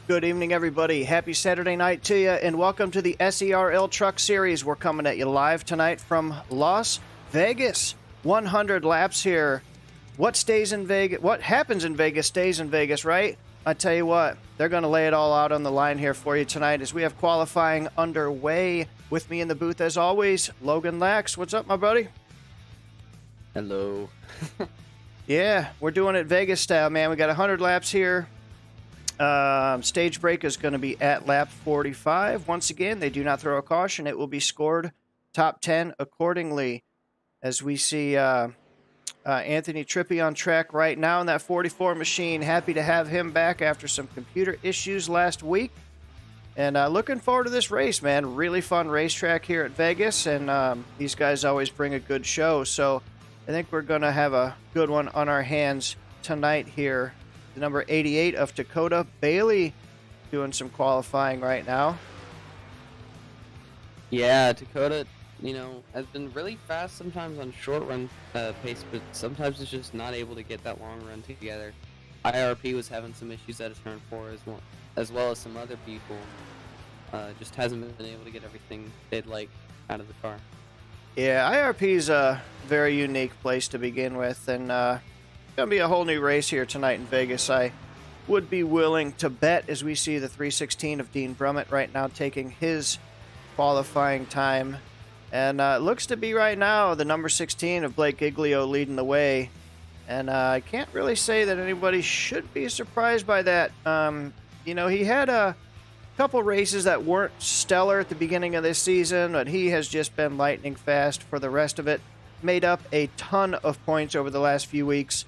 Good evening, everybody. Happy Saturday night to you, and welcome to the SERL Truck Series. We're coming at you live tonight from Las Vegas. 100 laps here. What stays in Vegas? What happens in Vegas stays in Vegas, right? I tell you what, they're going to lay it all out on the line here for you tonight as we have qualifying underway. With me in the booth, as always, Logan Lax. What's up, my buddy? Hello. Yeah, we're doing it Vegas style, man. We got 100 laps here. Stage break is going to be at lap 45. Once again, they do not throw a caution. It will be scored top 10 accordingly. As we see Anthony Trippi on track right now in that 44 machine. Happy to have him back after some computer issues last week. And looking forward to this race, man. Really fun racetrack here at Vegas. And these guys always bring a good show. So I think we're going to have a good one on our hands tonight here. The number 88 of Dakota Bailey doing some qualifying right now. Yeah, Dakota, has been really fast sometimes on short run pace, but sometimes it's just not able to get that long run together. IRP was having some issues at turn 4 as well as some other people. Just hasn't been able to get everything they'd like out of the car. Yeah, IRP is a very unique place to begin with, and going to be a whole new race here tonight in Vegas. I would be willing to bet as we see the 316 of Dean Brummett right now taking his qualifying time. And it looks to be right now the number 16 of Blake Giglio leading the way. And I can't really say that anybody should be surprised by that. He had a couple races that weren't stellar at the beginning of this season, but he has just been lightning fast for the rest of it. Made up a ton of points over the last few weeks.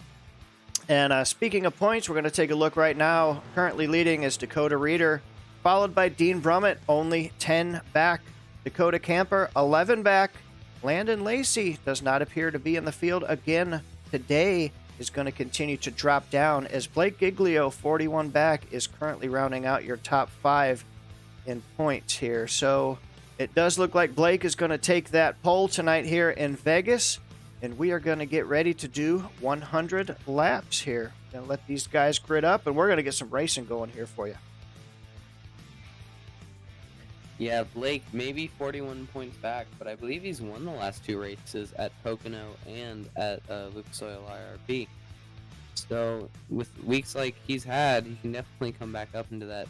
And speaking of points, we're going to take a look right now. Currently leading is Dakota Reeder, followed by Dean Brummett, only 10 back. Dakota Camper, 11 back. Landon Lacey does not appear to be in the field again today, is going to continue to drop down as Blake Giglio, 41 back, is currently rounding out your top 5 in points here. So it does look like Blake is going to take that pole tonight here in Vegas. And we are going to get ready to do 100 laps here. Going to let these guys grid up, and we're going to get some racing going here for you. Yeah, Blake maybe 41 points back, but I believe he's won the last 2 races at Pocono and at Lucas Oil IRP. So with weeks like he's had, he can definitely come back up into that,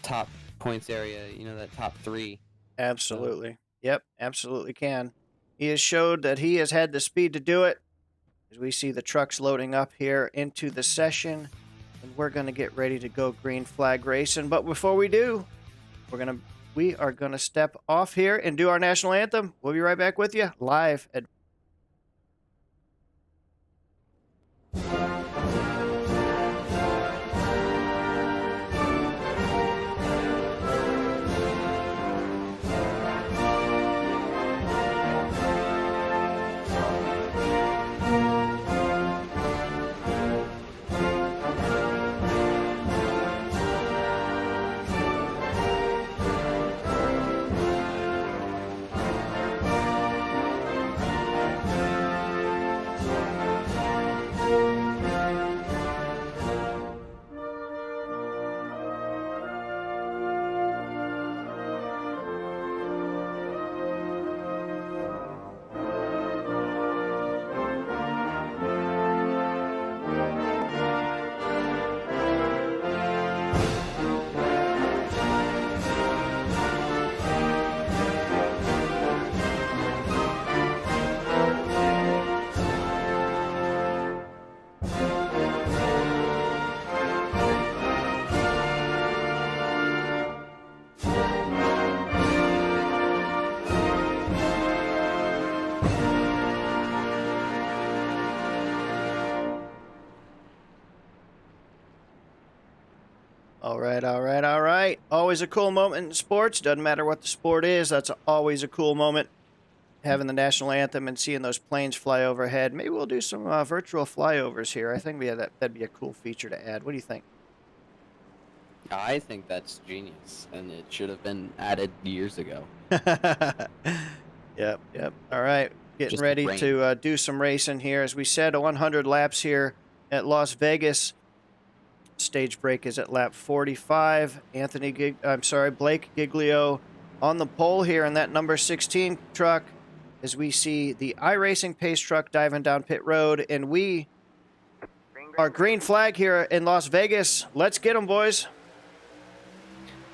top points area, that top 3. Absolutely. So. Yep, absolutely can. He has showed that he has had the speed to do it. As we see the trucks loading up here into the session, and we're going to get ready to go green flag racing. But before we do, we are going to step off here and do our national anthem. We'll be right back with you live at All right. Always a cool moment in sports. Doesn't matter what the sport is. That's always a cool moment. Having the national anthem and seeing those planes fly overhead. Maybe we'll do some virtual flyovers here. I think that'd be a cool feature to add. What do you think? I think that's genius, and it should have been added years ago. Yep. All right. Getting ready to do some racing here. As we said, 100 laps here at Las Vegas. Stage break is at lap 45. Blake Giglio on the pole here in that number 16 truck as we see the iRacing pace truck diving down pit road, and we are green flag here in Las Vegas. Let's get them, boys.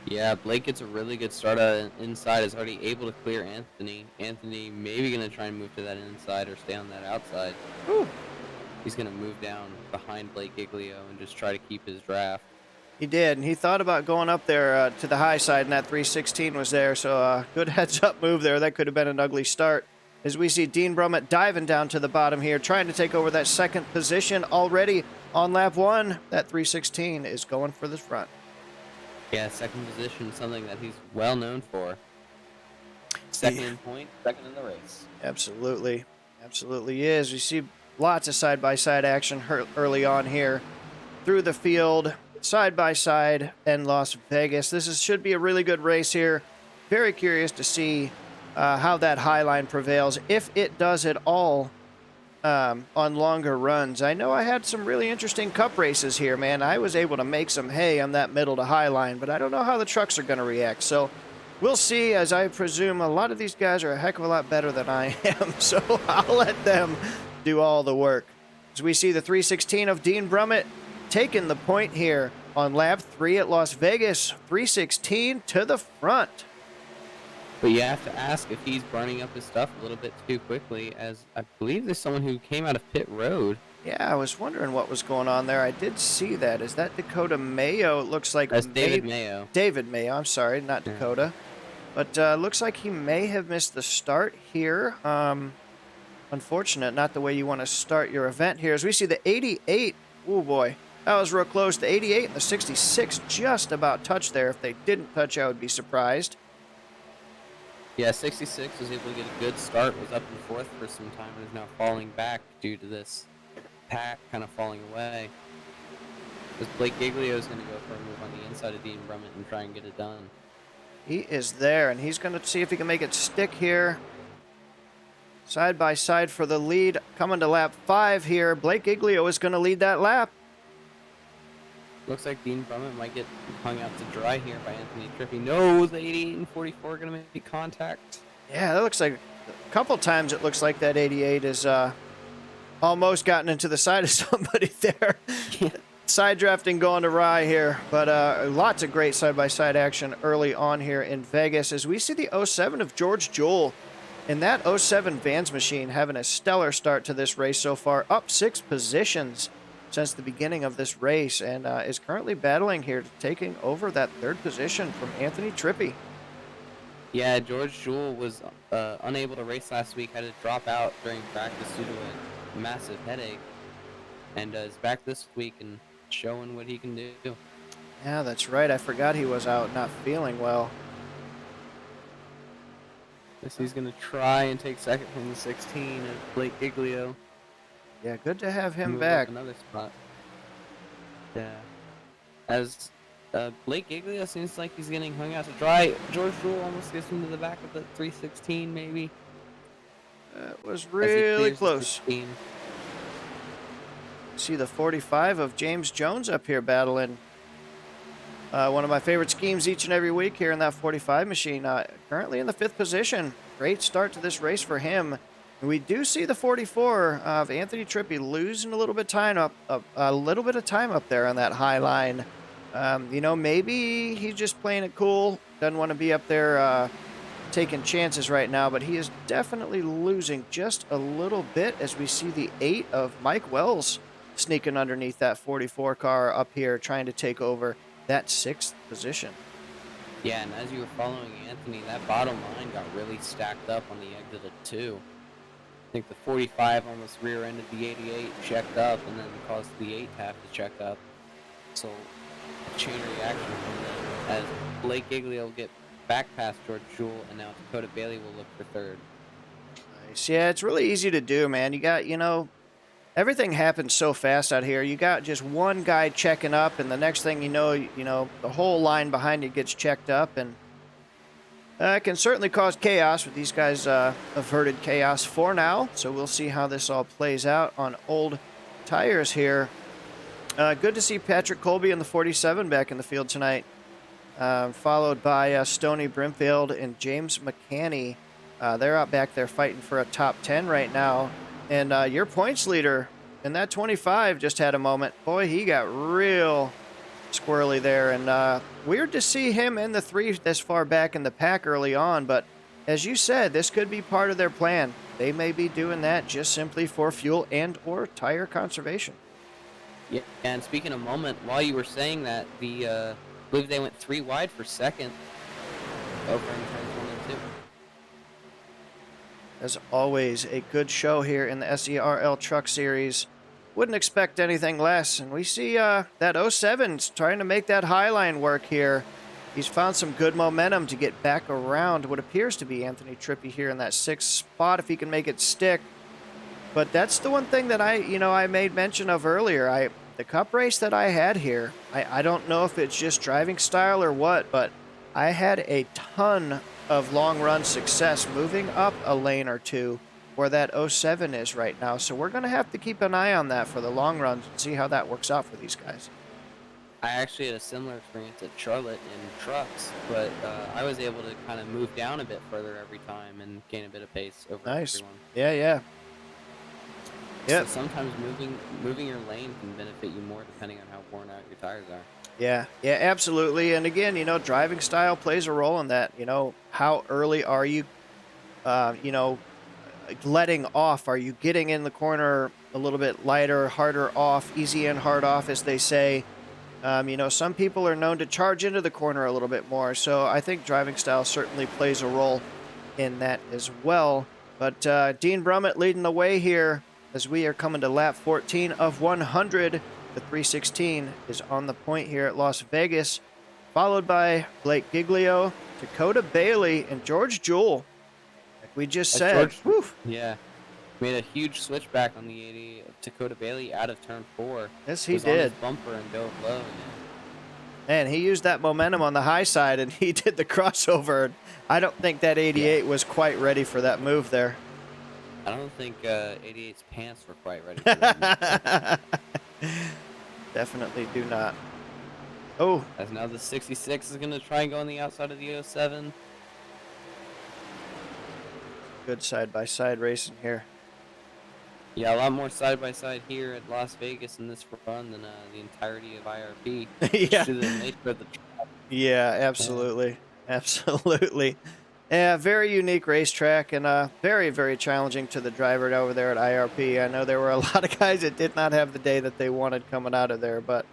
Yeah, Blake gets a really good start inside. Is already able to clear Anthony. Anthony maybe going to try and move to that inside or stay on that outside. Ooh. He's going to move down behind Blake Giglio and just try to keep his draft. He did, and he thought about going up there to the high side, and that 316 was there, so good heads-up move there. That could have been an ugly start. As we see Dean Brummett diving down to the bottom here, trying to take over that second position already on lap 1. That 316 is going for the front. Yeah, second position, something that he's well known for. Second in point, second in the race. Absolutely. Absolutely is. We see lots of side-by-side action early on here through the field, side-by-side in Las Vegas. This should be a really good race here. Very curious to see how that high line prevails, if it does at all on longer runs. I know I had some really interesting cup races here, man. I was able to make some hay on that middle to high line, but I don't know how the trucks are going to react. So we'll see, as I presume a lot of these guys are a heck of a lot better than I am. So I'll let them do all the work. As we see the 316 of Dean Brummett taking the point here on lap 3 at Las Vegas. 316 to the front. But you have to ask if he's burning up his stuff a little bit too quickly, as I believe there's someone who came out of pit road. Yeah, I was wondering what was going on there. I did see that. Is that Dakota Mayo? It looks like that's David Mayo. David Mayo, I'm sorry, not Dakota. But looks like he may have missed the start here. Unfortunate, not the way you want to start your event here. As we see the 88, oh boy, that was real close. The 88 and the 66 just about touched there. If they didn't touch, I would be surprised. Yeah, 66 was able to get a good start, was up in fourth for some time, and is now falling back due to this pack kind of falling away. Because Blake Giglio is going to go for a move on the inside of Dean Brummett and try and get it done. He is there, and he's going to see if he can make it stick here. Side by side for the lead. Coming to lap 5 here. Blake Giglio is going to lead that lap. Looks like Dean Brummett might get hung out to dry here by Anthony Trippi. No, the 88 and 44 are going to make contact. Yeah, that looks like a couple times it looks like that 88 is almost gotten into the side of somebody there. Yeah. Side drafting going awry here, but lots of great side-by-side action early on here in Vegas as we see the 07 of George Jewell in that 07 Vans machine having a stellar start to this race so far, up 6 positions since the beginning of this race, and is currently battling here, taking over that 3rd position from Anthony Trippi. Yeah, George Jewell was unable to race last week, had to drop out during practice due to a massive headache, and is back this week and showing what he can do. Yeah, that's right. I forgot he was out not feeling well. Guess he's going to try and take second from the 16 of Blake Giglio. Yeah, good to have him Move back. up another spot. Yeah. As Blake Giglio seems like he's getting hung out to dry. George Jewell almost gets into the back of the 316, maybe. That was really close. See the 45 of James Jones up here battling. One of my favorite schemes each and every week here in that 45 machine. Currently in the 5th position. Great start to this race for him. We do see the 44 of Anthony Trippi losing a little bit of time up there on that high line. You know, maybe he's just playing it cool. Doesn't want to be up there taking chances right now, but he is definitely losing just a little bit as we see the 8 of Mike Wells sneaking underneath that 44 car up here, trying to take over that 6th position. Yeah, and as you were following Anthony, that bottom line got really stacked up on the exit of 2. I think the 45 almost rear-ended the 88, checked up, and then caused the 8 to have to check up. So, chain reaction from them as Blake Giglio will get back past George Jewell, and now Dakota Bailey will look for 3rd. Nice. Yeah, it's really easy to do, man. You got, everything happens so fast out here. You got just one guy checking up, and the next thing you know, the whole line behind you gets checked up, and it can certainly cause chaos, but these guys averted chaos for now, so we'll see how this all plays out on old tires here. Good to see Patrick Colby in the 47 back in the field tonight, followed by Stoney Brimfield and James McCanney. They're out back there fighting for a top 10 right now. And your points leader in that 25 just had a moment. Boy, he got real squirrely there. And weird to see him in the 3 this far back in the pack early on. But as you said, this could be part of their plan. They may be doing that just simply for fuel and or tire conservation. Yeah, and speaking of moment, while you were saying that, I believe they went 3 wide for second over in turns 1 and 2. As always, a good show here in the SERL Truck Series. Wouldn't expect anything less. And we see that 07's trying to make that high line work here. He's found some good momentum to get back around what appears to be Anthony Trippi here in that 6th spot if he can make it stick. But that's the one thing that I made mention of earlier. The cup race that I had here, I don't know if it's just driving style or what, but I had a ton of long run success moving up a lane or two where that 07 is right now. So we're going to have to keep an eye on that for the long runs and see how that works out for these guys. I actually had a similar experience at Charlotte in trucks, but I was able to kind of move down a bit further every time and gain a bit of pace over everyone. Yeah. So sometimes moving your lane can benefit you more depending on how worn out your tires are. Yeah, absolutely. And again, driving style plays a role in that. How early are you, letting off? Are you getting in the corner a little bit lighter, harder off, easy in, hard off, as they say? Some people are known to charge into the corner a little bit more. So I think driving style certainly plays a role in that as well. But Dean Brummett leading the way here as we are coming to lap 14 of 100. The 316 is on the point here at Las Vegas, followed by Blake Giglio, Dakota Bailey, and George Jewell. Like we just said. Yeah. Made a huge switchback on the 80 of Dakota Bailey out of turn 4. Yes, he was did. On his bumper and dove low. Yeah. Man, he used that momentum on the high side, and he did the crossover. I don't think that 88 was quite ready for that move there. I don't think 88's pants were quite ready for that move. Definitely do not. Oh. As now the 66 is going to try and go on the outside of the 07. Good side-by-side racing here. Yeah, a lot more side-by-side here at Las Vegas in this run than the entirety of IRP. Yeah. To the nature of the track. Yeah, absolutely. Absolutely. Yeah, very unique racetrack and very, very challenging to the driver over there at IRP. I know there were a lot of guys that did not have the day that they wanted coming out of there, but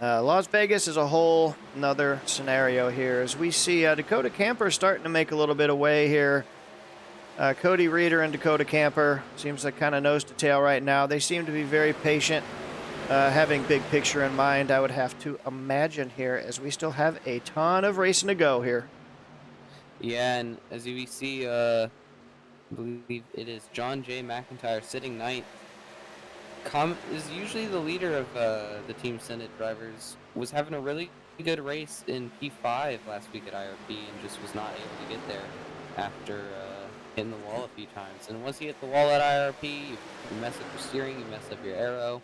Las Vegas is a whole another scenario here as we see Dakota Camper starting to make a little bit of way here. Cody Reeder and Dakota Camper seems like kind of nose to tail right now. They seem to be very patient, having big picture in mind, I would have to imagine here, as we still have a ton of racing to go here. Yeah, and as you see, I believe it is John J. McIntyre sitting ninth. Is usually the leader of the Team Senate drivers. Was having a really good race in P5 last week at IRP and just was not able to get there after hitting the wall a few times. And once you hit the wall at IRP, you mess up your steering, you mess up your aero,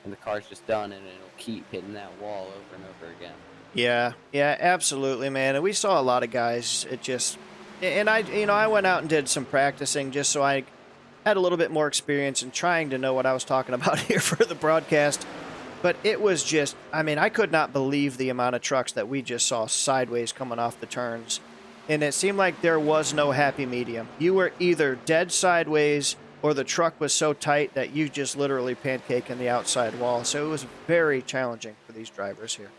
and the car's just done, and it'll keep hitting that wall over and over again. Yeah, absolutely, man. And we saw a lot of guys. It just, and I went out and did some practicing just so I had a little bit more experience in trying to know what I was talking about here for the broadcast. But it was just, I could not believe the amount of trucks that we just saw sideways coming off the turns. And it seemed like there was no happy medium. You were either dead sideways or the truck was so tight that you just literally pancaking the outside wall. So it was very challenging for these drivers here.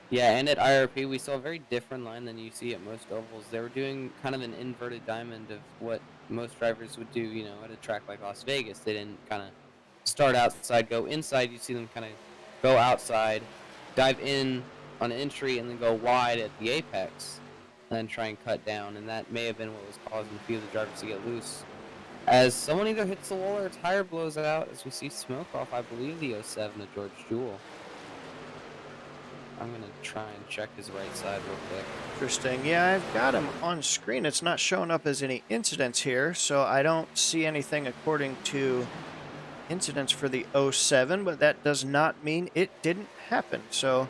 Yeah, and at IRP, we saw a very different line than you see at most ovals. They were doing kind of an inverted diamond of what most drivers would do, at a track like Las Vegas. They didn't kind of start outside, go inside. You see them kind of go outside, dive in on an entry, and then go wide at the apex, and then try and cut down. And that may have been what was causing a few of the drivers to get loose. As someone either hits the wall or a tire blows out, as we see smoke off, I believe, the 07 of George Jewell. I'm going to try and check his right side real quick. Interesting. Yeah, I've got him on screen. It's not showing up as any incidents here, so I don't see anything according to incidents for the '07, but that does not mean it didn't happen. So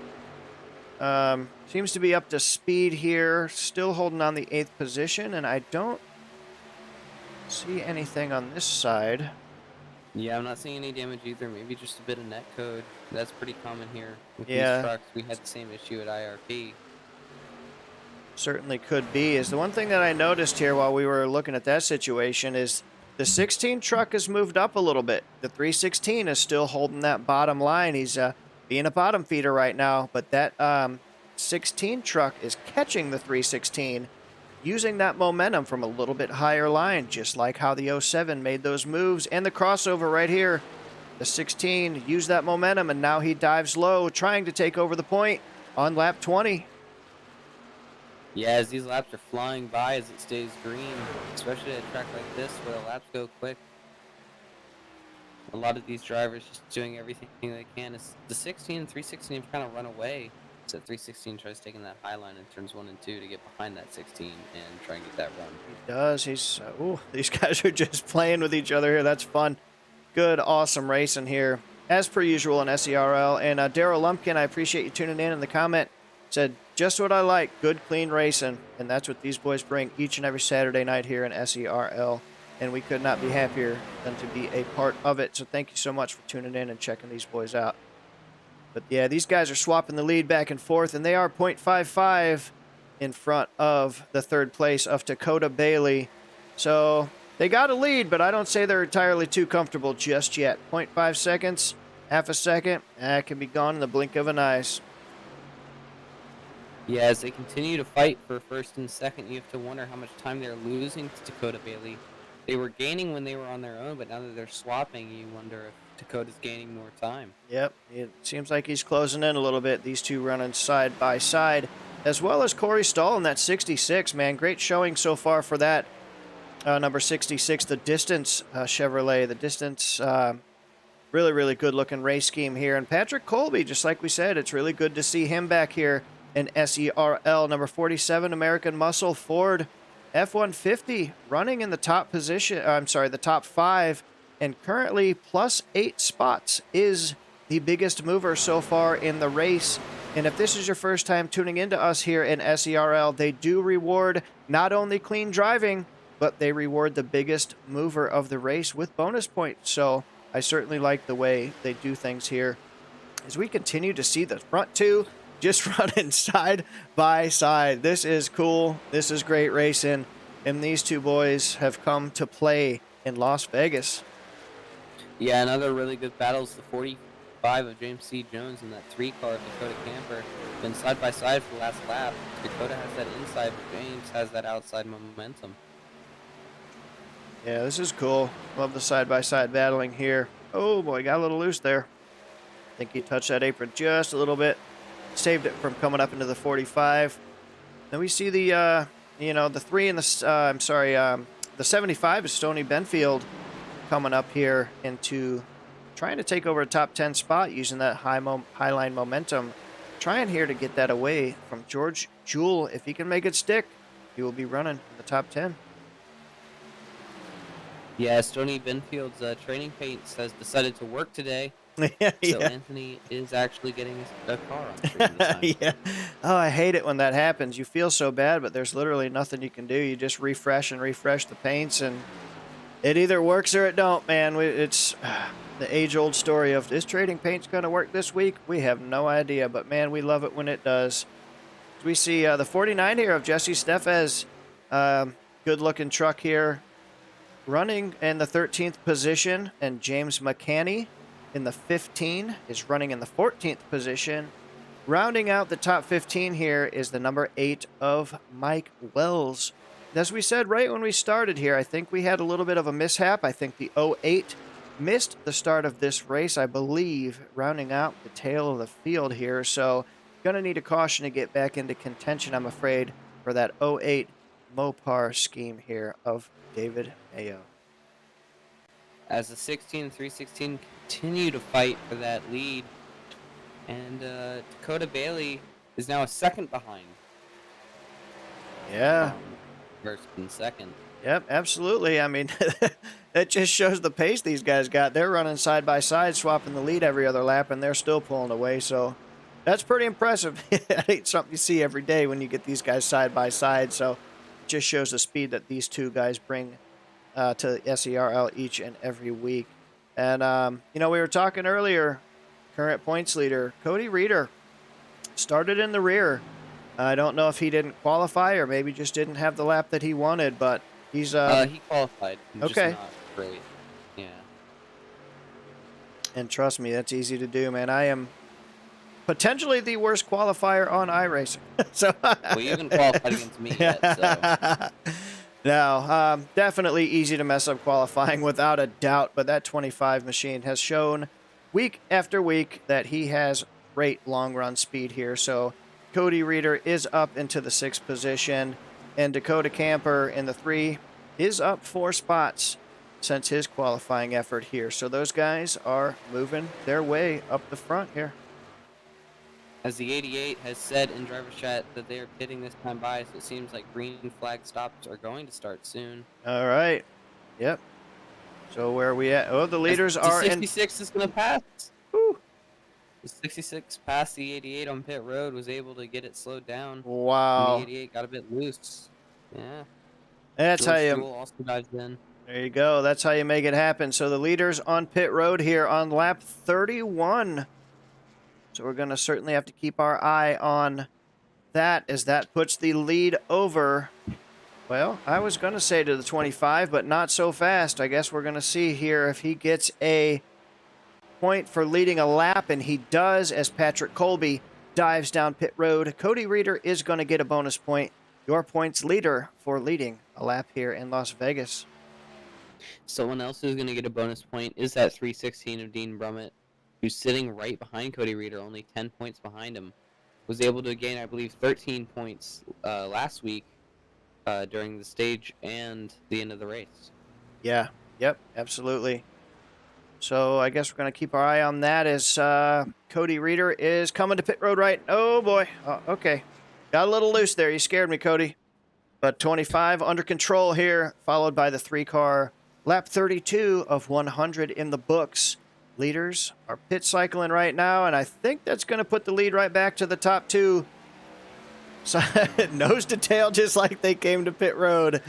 seems to be up to speed here, still holding on the 8th position, and I don't see anything on this side. Yeah, I'm not seeing any damage either. Maybe just a bit of net code. That's pretty common here with these Yeah, trucks. We had the same issue at IRP. certainly could be. Is the one thing that I noticed here while we were looking at that situation is the 16 truck has moved up a little bit. The 316 is still holding that bottom line. He's being a bottom feeder right now, but that 16 truck is catching the 316, using that momentum from a little bit higher line, just like how the '07 made those moves. And the crossover right here, the 16 used that momentum, and now he dives low, trying to take over the point on lap 20. Yeah, as these laps are flying by as it stays green, especially at a track like this where the laps go quick. A lot of these drivers just doing everything they can. It's the 16 and 316 have kind of run away. So 316 tries taking that high line in turns 1 and 2 to get behind that 16 and try and get that run. He does. He's these guys are just playing with each other here. That's fun. Good, awesome racing here, as per usual in SERL. And Daryl Lumpkin, I appreciate you tuning in the comment. Said, just what I like, good, clean racing. And that's what these boys bring each and every Saturday night here in SERL. And we could not be happier than to be a part of it. So thank you so much for tuning in and checking these boys out. But yeah, these guys are swapping the lead back and forth, and they are 0.55 in front of the 3rd place of Dakota Bailey. So they got a lead, but I don't say they're entirely too comfortable just yet. 0.5 seconds, half a second, that can be gone in the blink of an eye. Yeah, as they continue to fight for 1st and 2nd, you have to wonder how much time they're losing to Dakota Bailey. They were gaining when they were on their own, but now that they're swapping, you wonder if Dakota's gaining more time. Yep, it seems like he's closing in a little bit. These two running side by side, as well as Corey Stahl in that 66, man. Great showing so far for that number 66, the Distance Chevrolet. The Distance, really, really good-looking race scheme here. And Patrick Colby, just like we said, it's really good to see him back here in SERL. Number 47, American Muscle Ford F-150, running in the top position. The top 5. And currently, +8 spots is the biggest mover so far in the race. And if this is your first time tuning into us here in SERL, they do reward not only clean driving, but they reward the biggest mover of the race with bonus points. So I certainly like the way they do things here. As we continue to see the front two just running side by side. This is cool. This is great racing. And these two boys have come to play in Las Vegas. Yeah, another really good battle is the 45 of James C. Jones and that 3 car of Dakota Camper. Been side by side for the last lap. Dakota has that inside, but James has that outside momentum. Yeah, this is cool. Love the side-by-side battling here. Oh, boy, got a little loose there. I think he touched that apron just a little bit. Saved it from coming up into the 45. Then we see the, the 3 and the 75 is Stoney Benfield coming up here into trying to take over a top 10 spot using that high line momentum. Trying here to get that away from George Jewell. If he can make it stick, he will be running in the top 10. Yeah, Stoney Benfield's training paints has decided to work today. Yeah. So Anthony is actually getting a car on stream this time. Yeah. Oh, I hate it when that happens. You feel so bad, but there's literally nothing you can do. You just refresh the paints, and it either works or it don't, man. It's the age-old story of, is trading paint's going to work this week? We have no idea, but, man, we love it when it does. We see the 49 here of Jesse Steffes. Good-looking truck here. Running in the 13th position, and James McCanney in the 15 is running in the 14th position. Rounding out the top 15 here is the number 8 of Mike Wells. As we said right when we started here, I think we had a little bit of a mishap. I think the 08 missed the start of this race, I believe, rounding out the tail of the field here. So going to need a caution to get back into contention, I'm afraid, for that 08 Mopar scheme here of David Mayo. As the 16 and 316 continue to fight for that lead, and Dakota Bailey is now a second behind. Yeah. First and second. Yep, absolutely. I mean, that just shows the pace these guys got. They're running side by side, swapping the lead every other lap, and they're still pulling away. So that's pretty impressive. It ain't something you see every day when you get these guys side by side. So it just shows the speed that these two guys bring to SERL each and every week. And, we were talking earlier, current points leader, Cody Reeder, started in the rear. I don't know if he didn't qualify or maybe just didn't have the lap that he wanted, but he's He qualified, just okay. not great. Yeah. And trust me, that's easy to do, man. I am potentially the worst qualifier on iRacing. So Well, you haven't qualified against me yet, so. no, definitely easy to mess up qualifying without a doubt. But that 25 machine has shown week after week that he has great long run speed here. So Cody Reeder is up into the 6th position, and Dakota Camper in the 3 is up 4 spots since his qualifying effort here. So those guys are moving their way up the front here. As the 88 has said in driver's chat that they are pitting this time by, so it seems like green flag stops are going to start soon. All right. Yep. So where are we at? Oh, the leaders are the in. 66 is going to pass. Whew. The 66 passed the 88 on pit road, was able to get it slowed down. Wow. And the 88 got a bit loose. Yeah. That's how you. Fuel also dives in. There you go. That's how you make it happen. So the leaders on pit road here on lap 31. So we're going to certainly have to keep our eye on that, as that puts the lead over. Well, I was going to say to the 25, but not so fast. I guess we're going to see here if he gets a point for leading a lap, and he does, as Patrick Colby dives down pit road. Cody Reeder is going to get a bonus point. Your points leader for leading a lap here in Las Vegas. Someone else who's going to get a bonus point is that 316 of Dean Brummett, who's sitting right behind Cody Reeder, only 10 points behind him. Was able to gain, I believe, 13 points last week during the stage and the end of the race. Yeah, yep, absolutely. So I guess we're going to keep our eye on that as Cody Reeder is coming to pit road right. Oh, boy. Okay. Got a little loose there. You scared me, Cody. But 25 under control here, followed by the 3-car. Lap 32 of 100 in the books. Leaders are pit cycling right now, and I think that's going to put the lead right back to the top 2. So, nose to tail, just like they came to pit road.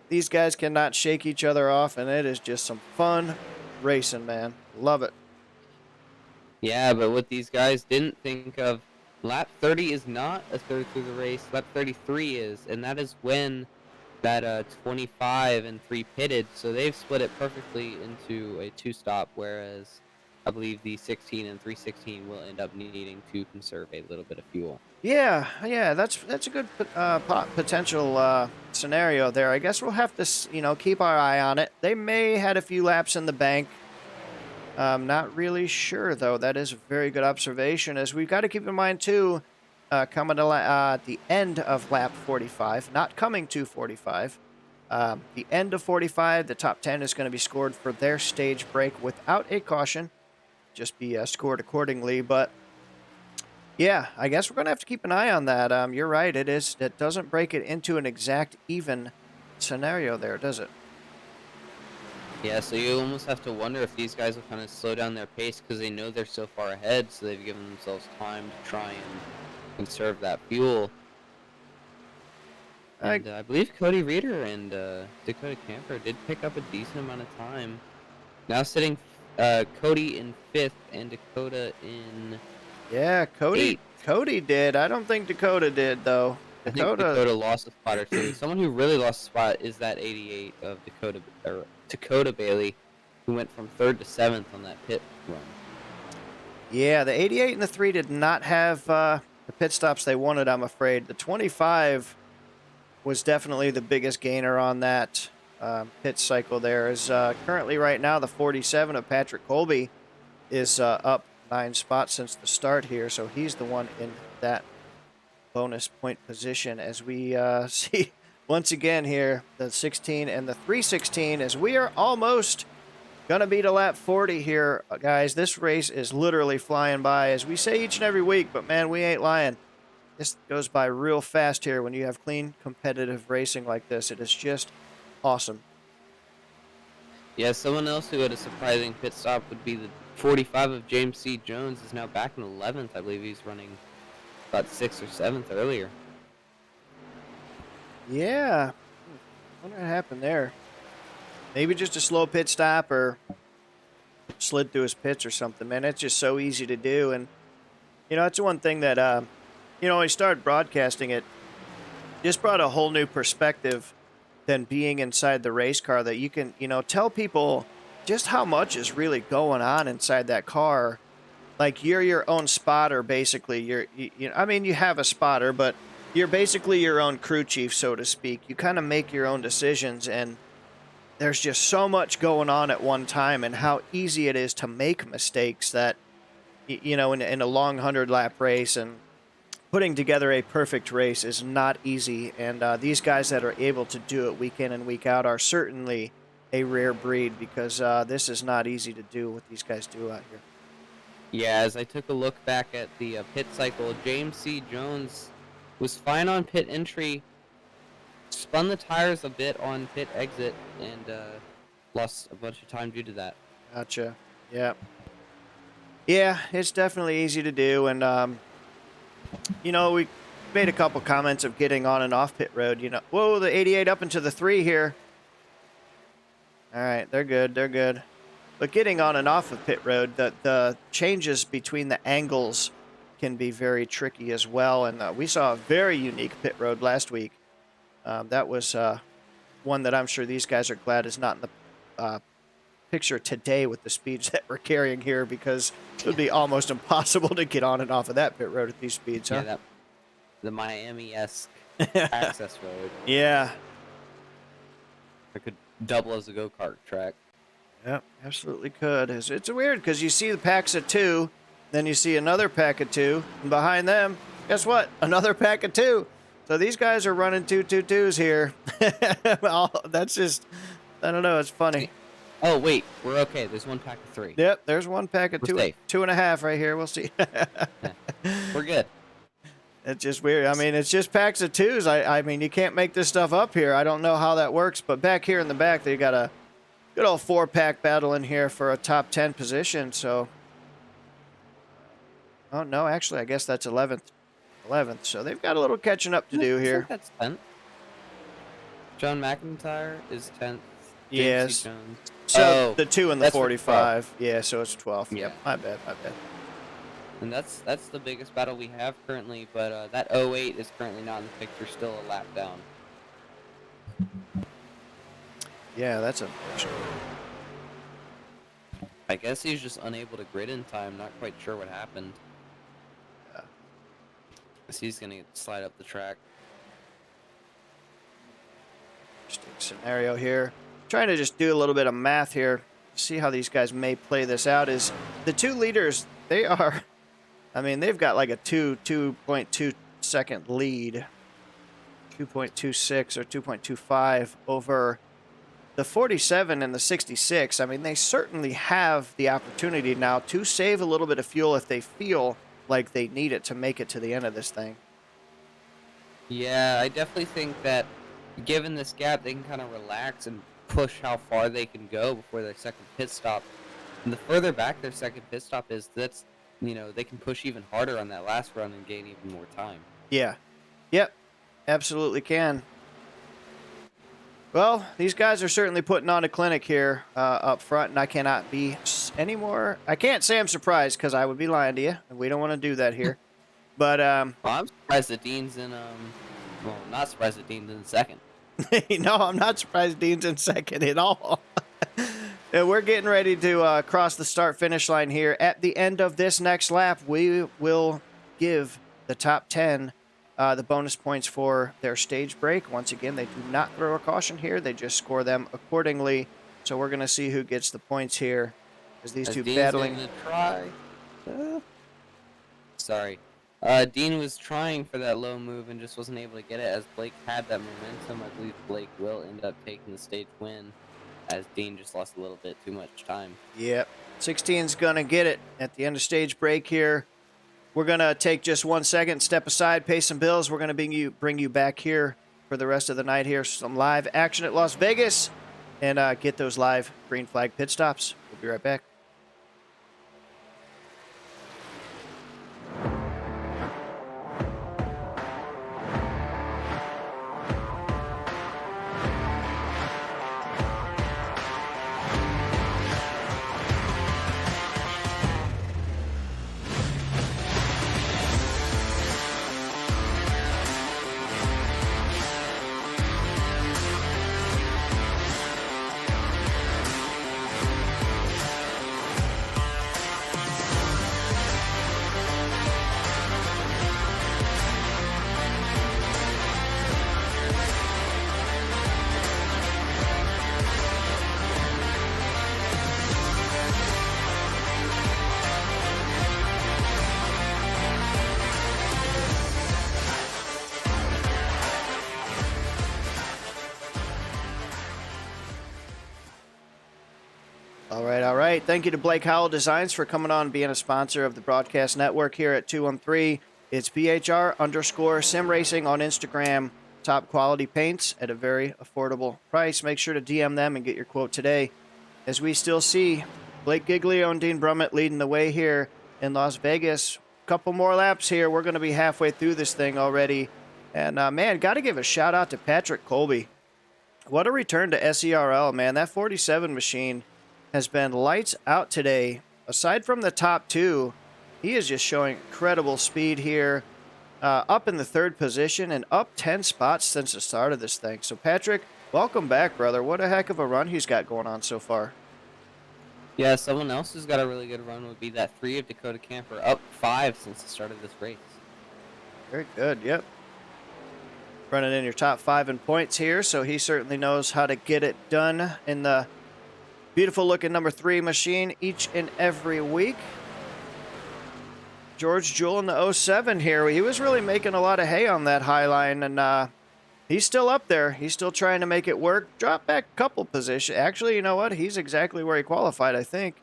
These guys cannot shake each other off, and it is just some fun racing, man. Love it. Yeah, but what these guys didn't think of, lap 30 is not a third through the race. Lap 33 is, and that is when that 25 and 3 pitted. So they've split it perfectly into a 2-stop, whereas I believe the 16 and 316 will end up needing to conserve a little bit of fuel. Yeah, that's a good potential scenario there. I guess we'll have to, keep our eye on it. They may had a few laps in the bank. Not really sure, though. That is a very good observation, as we've got to keep in mind, too, coming to the end of lap 45, not coming to 45. The end of 45, the top 10 is going to be scored for their stage break without a caution. Just be scored accordingly, but yeah, I guess we're going to have to keep an eye on that. You're right, it doesn't break it into an exact even scenario there, does it? Yeah, so you almost have to wonder if these guys will kind of slow down their pace because they know they're so far ahead, so they've given themselves time to try and conserve that fuel. And I believe Cody Reeder and Dakota Camper did pick up a decent amount of time. Now sitting Cody in 5th and Dakota in Yeah, Cody 8th. Cody did. I don't think Dakota did, though. I think Dakota lost a spot or two. Someone who really lost a spot is that 88 of Dakota Bailey, who went from 3rd to 7th on that pit run. Yeah, the 88 and the 3 did not have the pit stops they wanted, I'm afraid. The 25 was definitely the biggest gainer on that pit cycle there. Is currently right now the 47 of Patrick Colby is up 9 spots since the start here, so he's the one in that bonus point position, as we see once again here the 16 and the 316, as we are almost gonna be to lap 40 here, guys. This race is literally flying by, as we say each and every week, but man, we ain't lying. This goes by real fast here when you have clean competitive racing like this. It is just awesome. Yeah, someone else who had a surprising pit stop would be the 45 of James C. Jones is now back in 11th. I believe he's running about 6th or 7th earlier. Yeah. Wonder what happened there. Maybe just a slow pit stop or slid through his pits or something, man. It's just so easy to do. And, it's one thing that, when I started broadcasting it, just brought a whole new perspective than being inside the race car, that you can, tell people just how much is really going on inside that car. Like, you're your own spotter, basically. You have a spotter, but you're basically your own crew chief, so to speak. You kind of make your own decisions, and there's just so much going on at one time, and how easy it is to make mistakes that, in a long 100-lap race, and putting together a perfect race is not easy. And these guys that are able to do it week in and week out are certainly a rare breed, because this is not easy to do what these guys do out here. Yeah, as I took a look back at the pit cycle, James C. Jones was fine on pit entry, spun the tires a bit on pit exit, and lost a bunch of time due to that. Gotcha. Yeah. Yeah, it's definitely easy to do. And, we made a couple comments of getting on and off pit road. Whoa, the 88 up into the 3 here. All right, they're good. They're good. But getting on and off of pit road, the changes between the angles can be very tricky as well. And we saw a very unique pit road last week. That was one that I'm sure these guys are glad is not in the picture today with the speeds that we're carrying here, because it would be almost impossible to get on and off of that pit road at these speeds, huh? Yeah, the Miami-esque access road. Yeah. It could double as a go-kart track. Yep, absolutely could. It's weird, because you see the packs of 2, then you see another pack of 2, and behind them, guess what? Another pack of 2. So these guys are running 222s here. Well, that's just, I don't know, it's funny. Oh, wait, we're okay. There's one pack of 3. Yep, there's one pack of We're 2, safe. 2.5 right here. We'll see. We're good. It's just weird. I mean, it's just packs of 2s. I mean, you can't make this stuff up here. I don't know how that works, but back here in the back, they got a good old 4-pack battle in here for a top 10 position. So, oh no, actually, I guess that's 11th. So they've got a little catching up to do here. That's 10th. John McIntyre is 10th. Yes. Jones. So the 2 and the that's 45. Yeah, so it's 12th. Yeah. Yep. My bad. And that's the biggest battle we have currently, but that 08 is currently not in the picture, still a lap down. Yeah, that's unfortunate. I guess he's just unable to grid in time, not quite sure what happened. Yeah. So he's going to slide up the track. Interesting scenario here. Trying to just do a little bit of math here, see how these guys may play this out. Is the 2 leaders, they are, I mean, they've got like a 2.2 second lead, 2.26 or 2.25 over the 47 and the 66. I mean, they certainly have the opportunity now to save a little bit of fuel if they feel like they need it to make it to the end of this thing. Yeah, I definitely think that given this gap, they can kind of relax and push how far they can go before their second pit stop. And the further back their second pit stop is, that's, they can push even harder on that last run and gain even more time. Yeah. Yep. Absolutely can. Well, these guys are certainly putting on a clinic here up front, and I cannot be any more. I can't say I'm surprised, because I would be lying to you, and we don't want to do that here. But well, I'm surprised that Dean's in not surprised that Dean's in second. No, I'm not surprised Dean's in second at all. And we're getting ready to cross the start-finish line here. At the end of this next lap, we will give the top 10 the bonus points for their stage break. Once again, they do not throw a caution here. They just score them accordingly. So we're going to see who gets the points here, as these two Dean's battling. Try. Sorry. Dean was trying for that low move and just wasn't able to get it, as Blake had that momentum. I believe Blake will end up taking the stage win, as Dean just lost a little bit too much time. Yep. 16's going to get it at the end of stage break here. We're going to take just 1 second, step aside, pay some bills. We're going to bring you back here for the rest of the night here. Some live action at Las Vegas, and get those live green flag pit stops. We'll be right back. All right. Thank you to Blake Howell Designs for coming on and being a sponsor of the broadcast network here at 213. It's BHR_sim racing on Instagram. Top quality paints at a very affordable price. Make sure to DM them and get your quote today. As we still see Blake Giglio and Dean Brummett leading the way here in Las Vegas. Couple more laps here. We're going to be halfway through this thing already. And, man, got to give a shout out to Patrick Colby. What a return to SERL, man. That 47 machine has been lights out today. Aside from the top two, he is just showing incredible speed here. Up in the third position and up 10 spots since the start of this thing. So, Patrick, welcome back, brother. What a heck of a run he's got going on so far. Yeah, someone else who's got a really good run would be that 3 of Dakota Camper, up 5 since the start of this race. Very good, yep. Running in your top 5 in points here, so he certainly knows how to get it done in the beautiful looking number 3 machine each and every week. George Jewell in the 07 here. He was really making a lot of hay on that high line, and he's still up there. He's still trying to make it work. Drop back a couple positions. Actually, you know what? He's exactly where he qualified, I think,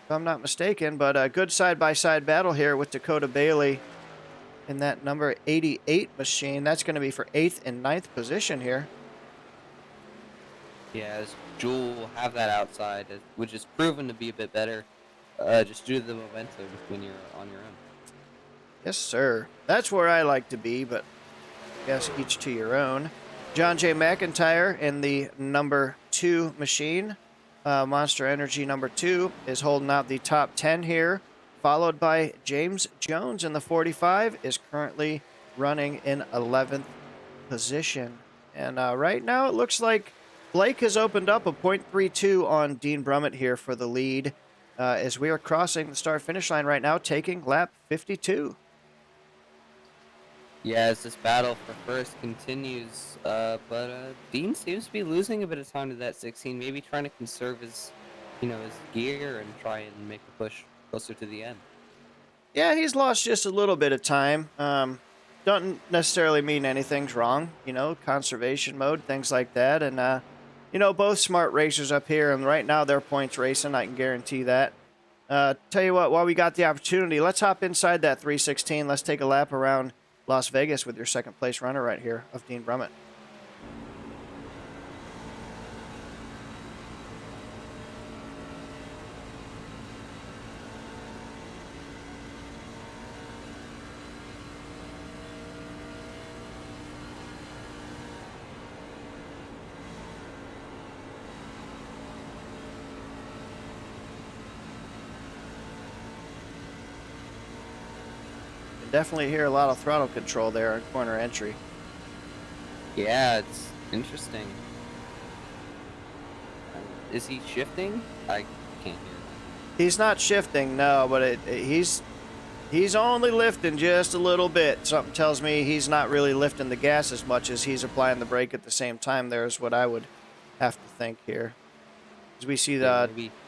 if I'm not mistaken. But a good side-by-side battle here with Dakota Bailey in that number 88 machine. That's going to be for 8th and 9th position here. Yeah, as Jewel will have that outside, which is proven to be a bit better, just due to the momentum when you're on your own. Yes, sir. That's where I like to be, but I guess each to your own. John J. McIntyre in the number 2 machine. Monster Energy number 2 is holding out the top 10 here, followed by James Jones in the 45, is currently running in 11th position. And right now it looks like Blake has opened up a .32 on Dean Brummett here for the lead as we are crossing the start-finish line right now, taking lap 52. Yeah, as this battle for first continues, but Dean seems to be losing a bit of time to that 16, maybe trying to conserve his, his gear and try and make a push closer to the end. Yeah, he's lost just a little bit of time. Don't necessarily mean anything's wrong, conservation mode, things like that. And, both smart racers up here, and right now they're points racing, I can guarantee that. Tell you what, while we got the opportunity, let's hop inside that 316. Let's take a lap around Las Vegas with your second place runner right here of Dean Brummett. Definitely hear a lot of throttle control there on corner entry. Yeah, it's interesting. Is he shifting? I can't hear that. He's not shifting, no, but he's only lifting just a little bit. Something tells me he's not really lifting the gas as much as he's applying the brake at the same time. There's what I would have to think here. As we see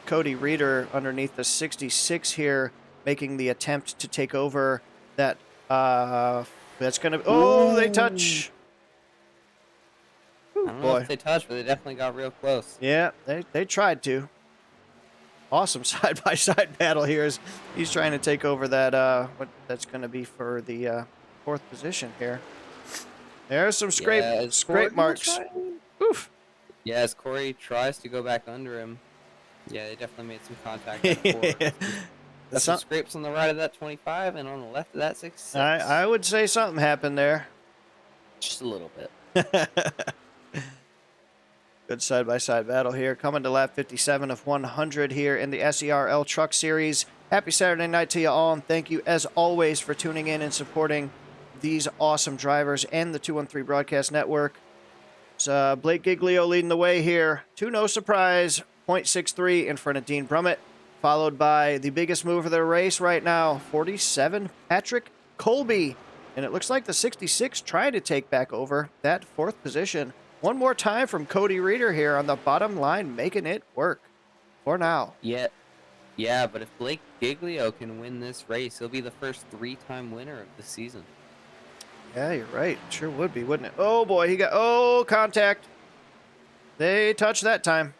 Cody Reeder underneath the 66 here, making the attempt to take over that. That's going to... Oh, they touch. I don't know if they touched, but they definitely got real close. Yeah, they tried to. Awesome side-by-side battle here as he's trying to take over that, what that's going to be for the 4th position here. There's some scrape Yeah, as scrape Corey will marks. try. Oof. Yeah, as Corey tries to go back under him. Yeah, they definitely made some contact at 4. Got some scrapes on the right of that 25 and on the left of that 66. I would say something happened there. Just a little bit. Good side-by-side battle here. Coming to lap 57 of 100 here in the SERL Truck Series. Happy Saturday night to you all, and thank you, as always, for tuning in and supporting these awesome drivers and the 213 Broadcast Network. It's Blake Giglio leading the way here. To no surprise, 0.63 in front of Dean Brummett, followed by the biggest move of the race right now, 47, Patrick Colby. And it looks like the 66 trying to take back over that 4th position. One more time from Cody Reeder here on the bottom line, making it work for now. Yeah, but if Blake Giglio can win this race, he'll be the first 3-time winner of the season. Yeah, you're right. Sure would be, wouldn't it? Oh, boy, he got... Oh, contact. They touched that time.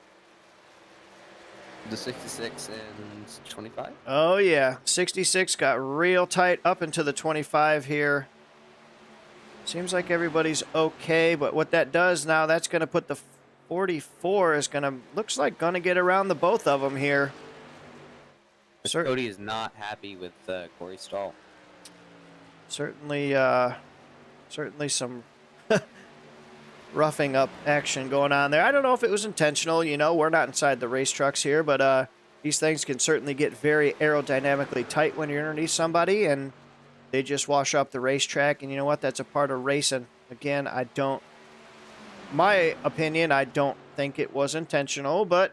The 66 and 25? Oh, yeah. 66 got real tight up into the 25 here. Seems like everybody's okay, but what that does now, that's going to put the 44 is going to... Looks like going to get around the both of them here. Cody is not happy with Corey Stahl. Certainly some roughing up action going on there. I don't know if it was intentional. You know, we're not inside the race trucks here, but these things can certainly get very aerodynamically tight when you're underneath somebody, and they just wash up the racetrack. And you know what? That's a part of racing. Again, my opinion, I don't think it was intentional, but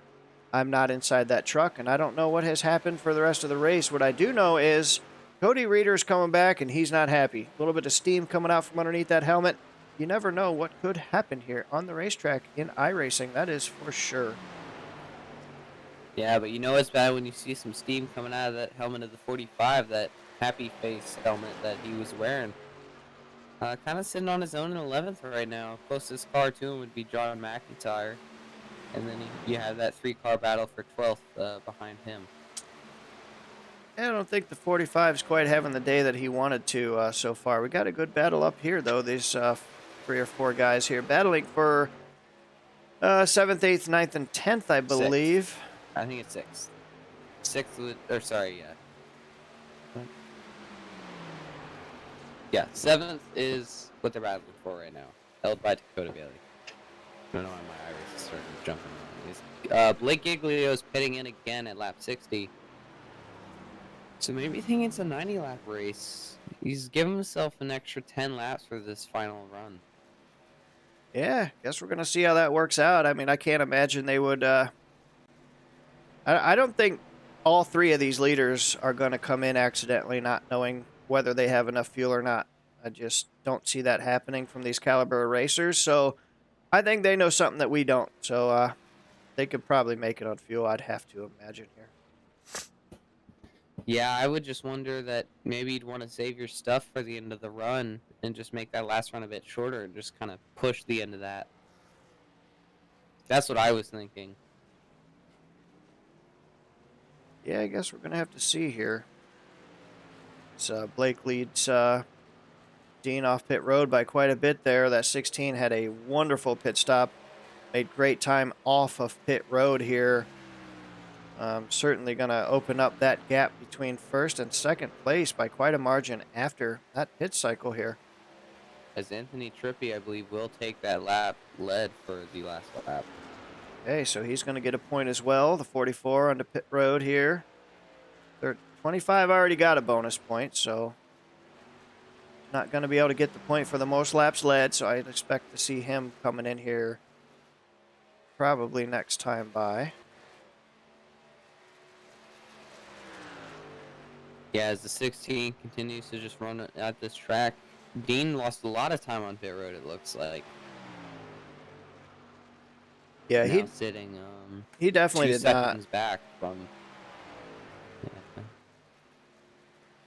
I'm not inside that truck, and I don't know what has happened for the rest of the race. What I do know is Cody Reeder's coming back, and he's not happy. A little bit of steam coming out from underneath that helmet. You never know what could happen here on the racetrack in iRacing. That is for sure. Yeah, but you know it's bad when you see some steam coming out of that helmet of the 45, that happy face helmet that he was wearing. Kind of sitting on his own in 11th right now. Closest car to him would be John McIntyre. And then you have that 3-car battle for 12th behind him. I don't think the 45 is quite having the day that he wanted to so far. We got a good battle up here, though. These 3 or 4 guys here battling for 7th, 8th, 9th, and 10th, I believe. 6th. I think it's 6th. 6th, or sorry, yeah. Yeah, 7th is what they're battling for right now. Held by Dakota Bailey. I don't know why my iris is starting to jump around. Blake Giglio is pitting in again at lap 60. So maybe thinking it's a 90-lap race. He's given himself an extra 10 laps for this final run. Yeah, guess we're going to see how that works out. I mean, I can't imagine they would... I don't think all 3 of these leaders are going to come in accidentally not knowing whether they have enough fuel or not. I just don't see that happening from these caliber racers, so... I think they know something that we don't, so they could probably make it on fuel, I'd have to imagine here. Yeah, I would just wonder that maybe you'd want to save your stuff for the end of the run and just make that last run a bit shorter and just kind of push the end of that. That's what I was thinking. Yeah, I guess we're going to have to see here. So Blake leads Dean off pit road by quite a bit there. That 16 had a wonderful pit stop. Made great time off of pit road here. Certainly going to open up that gap between 1st and 2nd place by quite a margin after that pit cycle here. As Anthony Trippi, I believe, will take that lap lead for the last lap. Okay, so he's going to get a point as well. The 44 on the pit road here. 25 already got a bonus point, so not going to be able to get the point for the most laps led, so I'd expect to see him coming in here probably next time by. Yeah, as the 16 continues to just run at this track, Dean lost a lot of time on pit road, it looks like. Yeah, now sitting he definitely 2 did seconds not back from.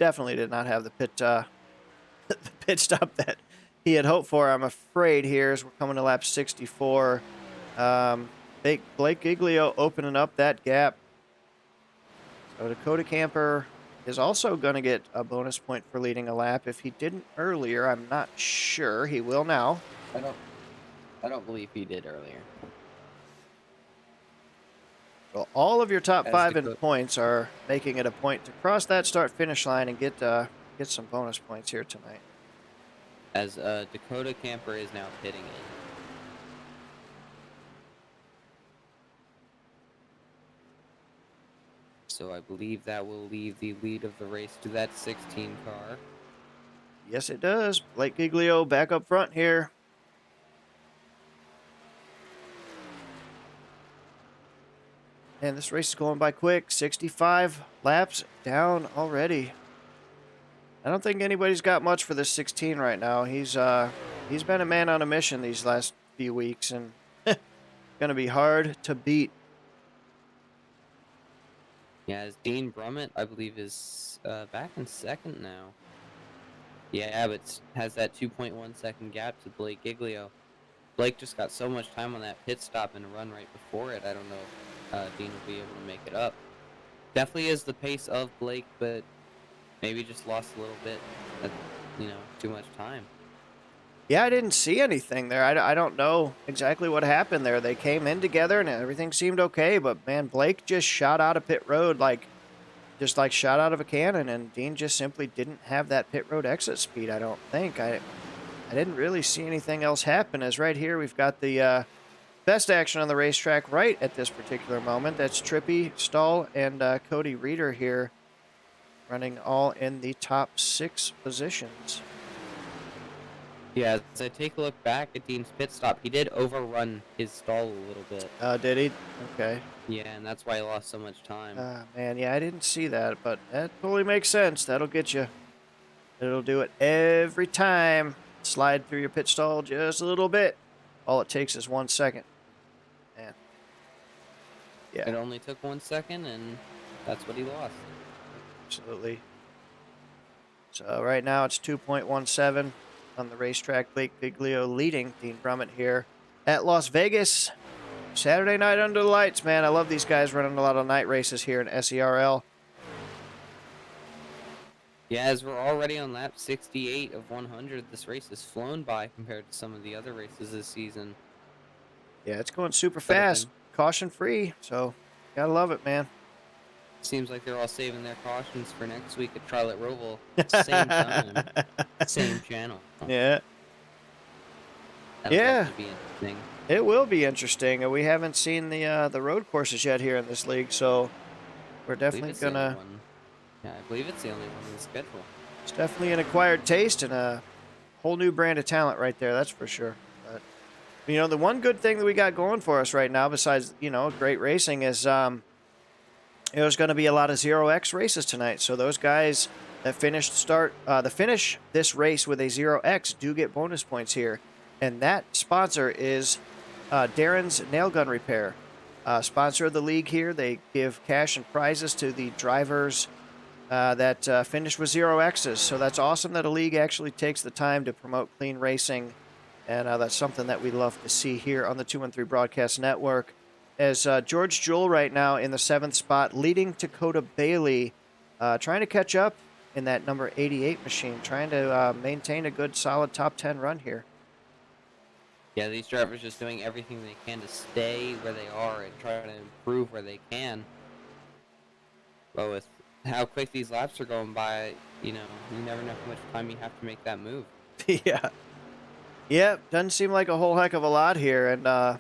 definitely did not have the pit the pit stop that he had hoped for, I'm afraid, here as we're coming to lap 64. Blake Giglio opening up that gap. So Dakota Camper is also going to get a bonus point for leading a lap. If he didn't earlier, I'm not sure. He will now. I don't. I don't believe he did earlier. Well, all of your top As 5 in Dakota, points are making it a point to cross that start-finish line and get some bonus points here tonight. as Dakota Camper is now pitting in. So I believe that will leave the lead of the race to that 16 car. Yes, it does. Blake Giglio back up front here. And this race is going by quick. 65 laps down already. I don't think anybody's got much for this 16 right now. He's been a man on a mission these last few weeks, and gonna be hard to beat. Yeah, as Dean Brummett, I believe, is back in second now. Yeah, Abbott has that 2.1 second gap to Blake Giglio. Blake just got so much time on that pit stop and run right before it. I don't know if Dean will be able to make it up. Definitely is the pace of Blake, but maybe just lost a little bit, too much time. Yeah, I didn't see anything there. I don't know exactly what happened there. They came in together and everything seemed okay, but man, Blake just shot out of pit road like shot out of a cannon, and Dean just simply didn't have that pit road exit speed, I don't think. I didn't really see anything else happen, as right here we've got the best action on the racetrack right at this particular moment. That's Trippy, Stahl, and Cody Reeder here running all in the top 6 positions. Yeah, as I take a look back at Dean's pit stop, he did overrun his stall a little bit. Did he? Okay. Yeah, and that's why he lost so much time. Man, yeah, I didn't see that, but that totally makes sense. That'll get you. It'll do it every time. Slide through your pit stall just a little bit. All it takes is 1 second. Man. Yeah. It only took 1 second, and that's what he lost. Absolutely. So right now it's 2.17 on the racetrack. Blake Giglio leading Dean Brummett here at Las Vegas. Saturday night under the lights, man. I love these guys running a lot of night races here in SERL. Yeah, as we're already on lap 68 of 100, this race has flown by compared to some of the other races this season. Yeah, it's going super fast, caution free, so gotta love it, man. Seems like they're all saving their cautions for next week at Trial at Roval. Same time, same channel. Yeah. That'll Yeah. definitely be interesting. It will be interesting. We haven't seen the road courses yet here in this league, so we're definitely gonna. Yeah, I believe it's the only one in the schedule. It's definitely an acquired taste and a whole new brand of talent right there. That's for sure. But the one good thing that we got going for us right now, besides great racing, is there's going to be a lot of 0x races tonight. So those guys that finish this race with a 0x do get bonus points here, and that sponsor is Darren's Nail Gun Repair. Sponsor of the league here. They give cash and prizes to the drivers that finish with 0x's. So that's awesome that a league actually takes the time to promote clean racing, and that's something that we love to see here on the 213 Broadcast Network. As George Jewell right now in the 7th spot, leading Dakota Bailey, trying to catch up in that number 88 machine, trying to maintain a good, solid top 10 run here. Yeah, these drivers just doing everything they can to stay where they are and try to improve where they can. But with how quick these laps are going by, you never know how much time you have to make that move. Yeah. Yeah, doesn't seem like a whole heck of a lot here. And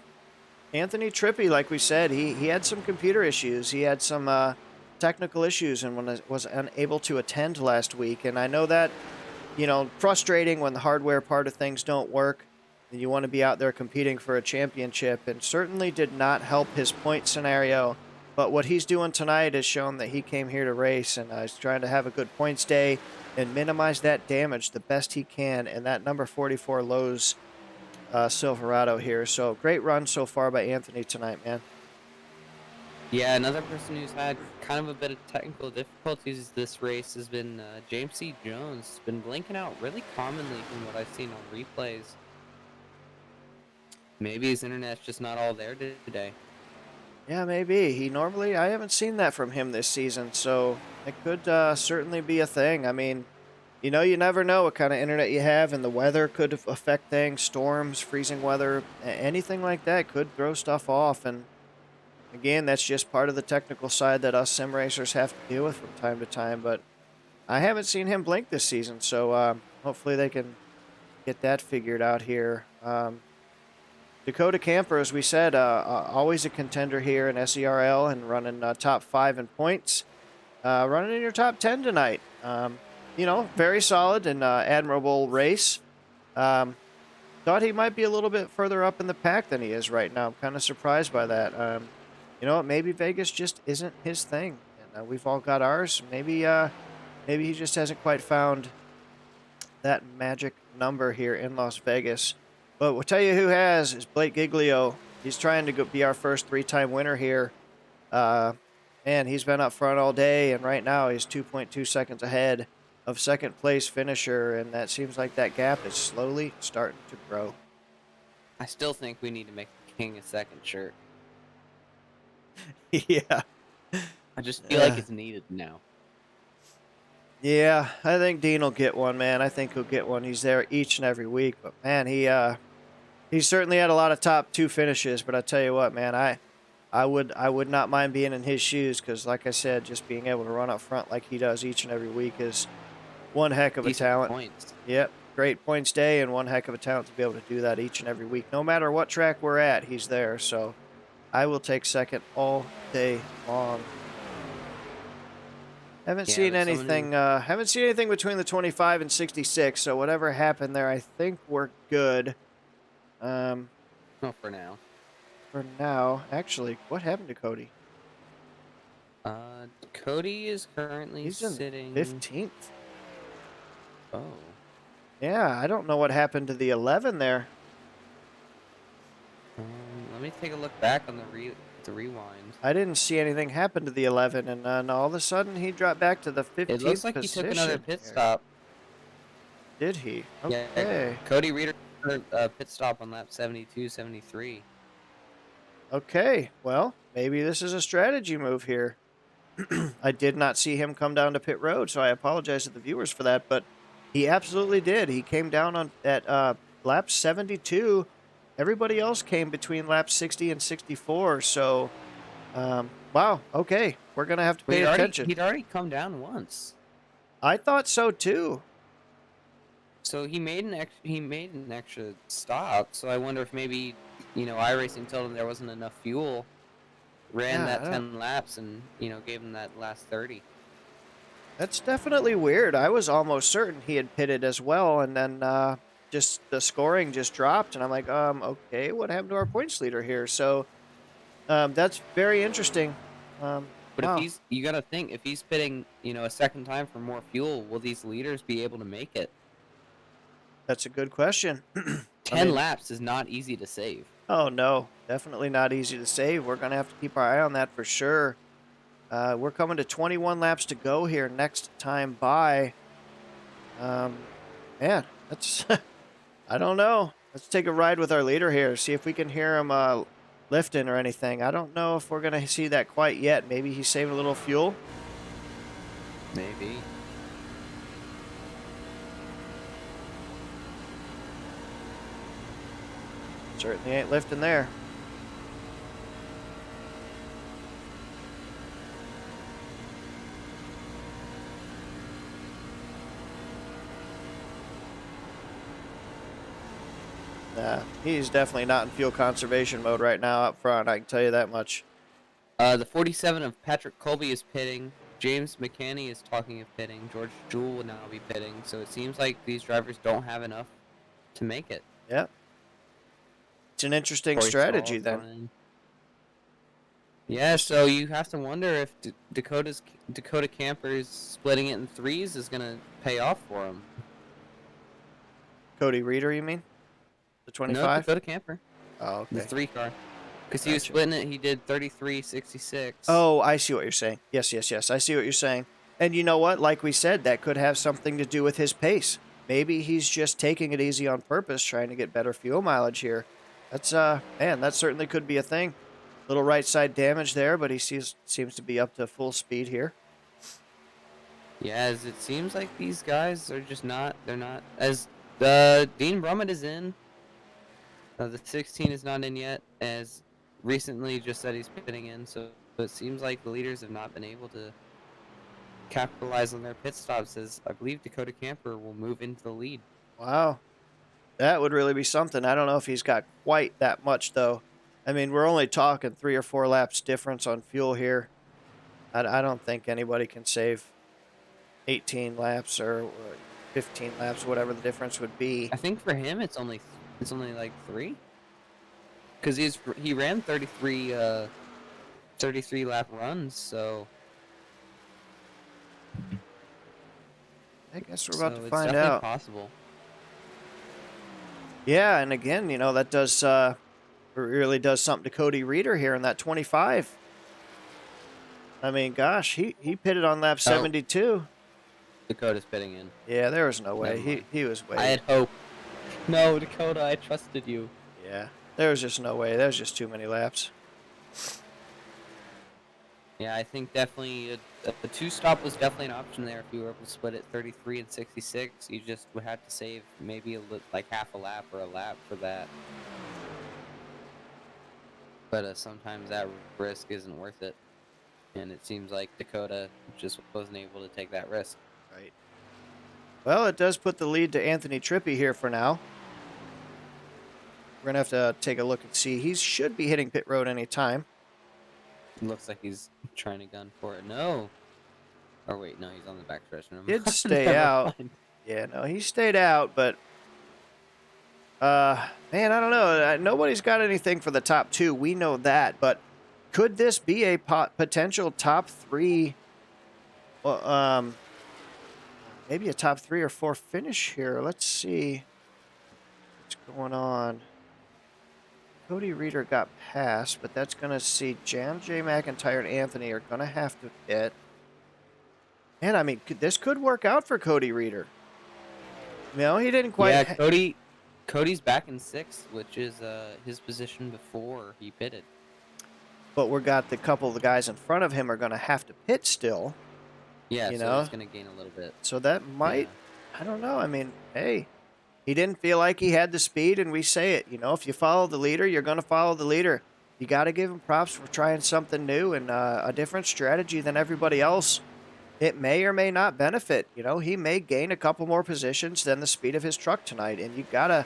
Anthony Trippi, like we said, he had some computer issues. He had some technical issues and was unable to attend last week. And I know that, frustrating when the hardware part of things don't work. And you want to be out there competing for a championship, and certainly did not help his point scenario. But what he's doing tonight has shown that he came here to race, and he's trying to have a good points day and minimize that damage the best he can. And that number 44 Lowe's Silverado here. So great run so far by Anthony tonight, man. Yeah, another person who's had kind of a bit of technical difficulties this race has been James C. Jones. He's been blinking out really commonly from what I've seen on replays. Maybe his internet's just not all there today. Yeah, maybe. I haven't seen that from him this season, so it could certainly be a thing. I mean, you never know what kind of internet you have, and the weather could affect things. Storms, freezing weather, anything like that could throw stuff off. And again, that's just part of the technical side that us sim racers have to deal with from time to time. But I haven't seen him blink this season, so hopefully they can get that figured out here. Dakota Camper, as we said, always a contender here in SERL and running top 5 in points. Running in your top 10 tonight. Very solid and admirable race. Thought he might be a little bit further up in the pack than he is right now. I'm kind of surprised by that. You know what? Maybe Vegas just isn't his thing, and we've all got ours. Maybe he just hasn't quite found that magic number here in Las Vegas. But we'll tell you who has is Blake Giglio. He's trying to be our first 3-time winner here. Man, he's been up front all day, and right now he's 2.2 seconds ahead of second place finisher, and that seems like that gap is slowly starting to grow. I still think we need to make the King a second shirt. Yeah. I just feel like it's needed now. Yeah, I think Dean will get one, man. I think he'll get one. He's there each and every week, but man, he certainly had a lot of top 2 finishes. But I tell you what, man, I would not mind being in his shoes because, like I said, just being able to run up front like he does each and every week is one heck of a talent. Points. Yep, great points day and one heck of a talent to be able to do that each and every week. No matter what track we're at, he's there. So I will take second all day long. Haven't seen anything. Haven't seen anything between the 25 and 66. So whatever happened there, I think we're good. No, for now. For now, actually, what happened to Cody? Cody is currently sitting 15th. Oh. Yeah, I don't know what happened to the 11 there. Let me take a look back on the rewind. I didn't see anything happen to the 11, and then all of a sudden he dropped back to the 15th It looks like position. he took another pit stop. Did he? Okay. Yeah, Cody Reeder pit stop on lap 72, 73. Okay, well, maybe this is a strategy move here. I did not see him come down to pit road, so I apologize to the viewers for that, but he absolutely did. He came down at lap 72. Everybody else came between laps 60 and 64, so, wow, okay. We're going to have to pay attention. He'd already come down once. I thought so, too. So he made an extra stop, so I wonder if maybe, iRacing told him there wasn't enough fuel, ran that 10 laps, and, gave him that last 30. That's definitely weird. I was almost certain he had pitted as well, and then just the scoring just dropped, and I'm like, okay, what happened to our points leader here? So that's very interesting. But wow. if you got to think, if he's pitting, a second time for more fuel, will these leaders be able to make it? That's a good question. 10 laps is not easy to save. Oh, no. Definitely not easy to save. We're going to have to keep our eye on that for sure. We're coming to 21 laps to go here next time by. Man, that's... I don't know. Let's take a ride with our leader here. See if we can hear him lifting or anything. I don't know if we're going to see that quite yet. Maybe he's saving a little fuel. Maybe. Certainly ain't lifting there. He's definitely not in fuel conservation mode right now up front. I can tell you that much. The 47 of Patrick Colby is pitting. James McCanney is talking of pitting. George Jewell will now be pitting. So it seems like these drivers don't have enough to make it. Yeah. It's an interesting strategy then. Yeah, so you have to wonder if Dakota Camper's splitting it in threes is going to pay off for him. Cody Reeder, you mean? The 25? No, Dakota Camper. Oh, okay. The 3 car. Because he was splitting it, he did 33.66. Oh, I see what you're saying. Yes. I see what you're saying. And you know what? Like we said, that could have something to do with his pace. Maybe he's just taking it easy on purpose, trying to get better fuel mileage here. That's, man, that certainly could be a thing. Little right side damage there, but he seems to be up to full speed here. Yeah, as it seems like these guys are just not. They're not as the Dean Brummett is in. The 16 is not in yet, as recently just said he's pitting in. So it seems like the leaders have not been able to capitalize on their pit stops. As I believe Dakota Camper will move into the lead. Wow. That would really be something. I don't know if he's got quite that much, though. I mean, we're only talking 3 or 4 laps difference on fuel here. I don't think anybody can save 18 laps or 15 laps, whatever the difference would be. I think for him it's only like 3, because he ran 33 lap runs. So I guess we're about to it's find definitely out. possible. Yeah, and again, you know, that does really does something to Cody Reeder here in that 25. I mean, gosh, he pitted on lap 72. Dakota's pitting in. Yeah, there was no way. He was way. I had hope. No, Dakota, I trusted you. Yeah, there was just no way. There was just too many laps. Yeah, I think definitely a two-stop was definitely an option there. If you were able to split it 33 and 66, you just would have to save maybe like half a lap or a lap for that. But sometimes that risk isn't worth it. And it seems like Dakota just wasn't able to take that risk. Right. Well, it does put the lead to Anthony Trippi here for now. We're going to have to take a look and see. He should be hitting pit road any time. It looks like he's trying to gun for it. No. Or wait, no, he's on the back stretch. Did stay out. Yeah, no, he stayed out, but man, I don't know. Nobody's got anything for the top 2. We know that, but could this be a potential top 3? Maybe a top 3 or 4 finish here. Let's see what's going on. Cody Reeder got passed, but that's going to see Jan J. McIntyre and Anthony are going to have to hit. And I mean, this could work out for Cody Reeder. No, he didn't quite. Yeah, Cody's back in 6th, which is his position before he pitted. But we got the couple of the guys in front of him are going to have to pit still. Yeah, you so know? he's going to gain a little bit. So that might, I don't know. I mean, hey, he didn't feel like he had the speed, and we say it. You know, if you follow the leader, you're going to follow the leader. You got to give him props for trying something new and a different strategy than everybody else. It may or may not benefit. You know, he may gain a couple more positions than the speed of his truck tonight, and you gotta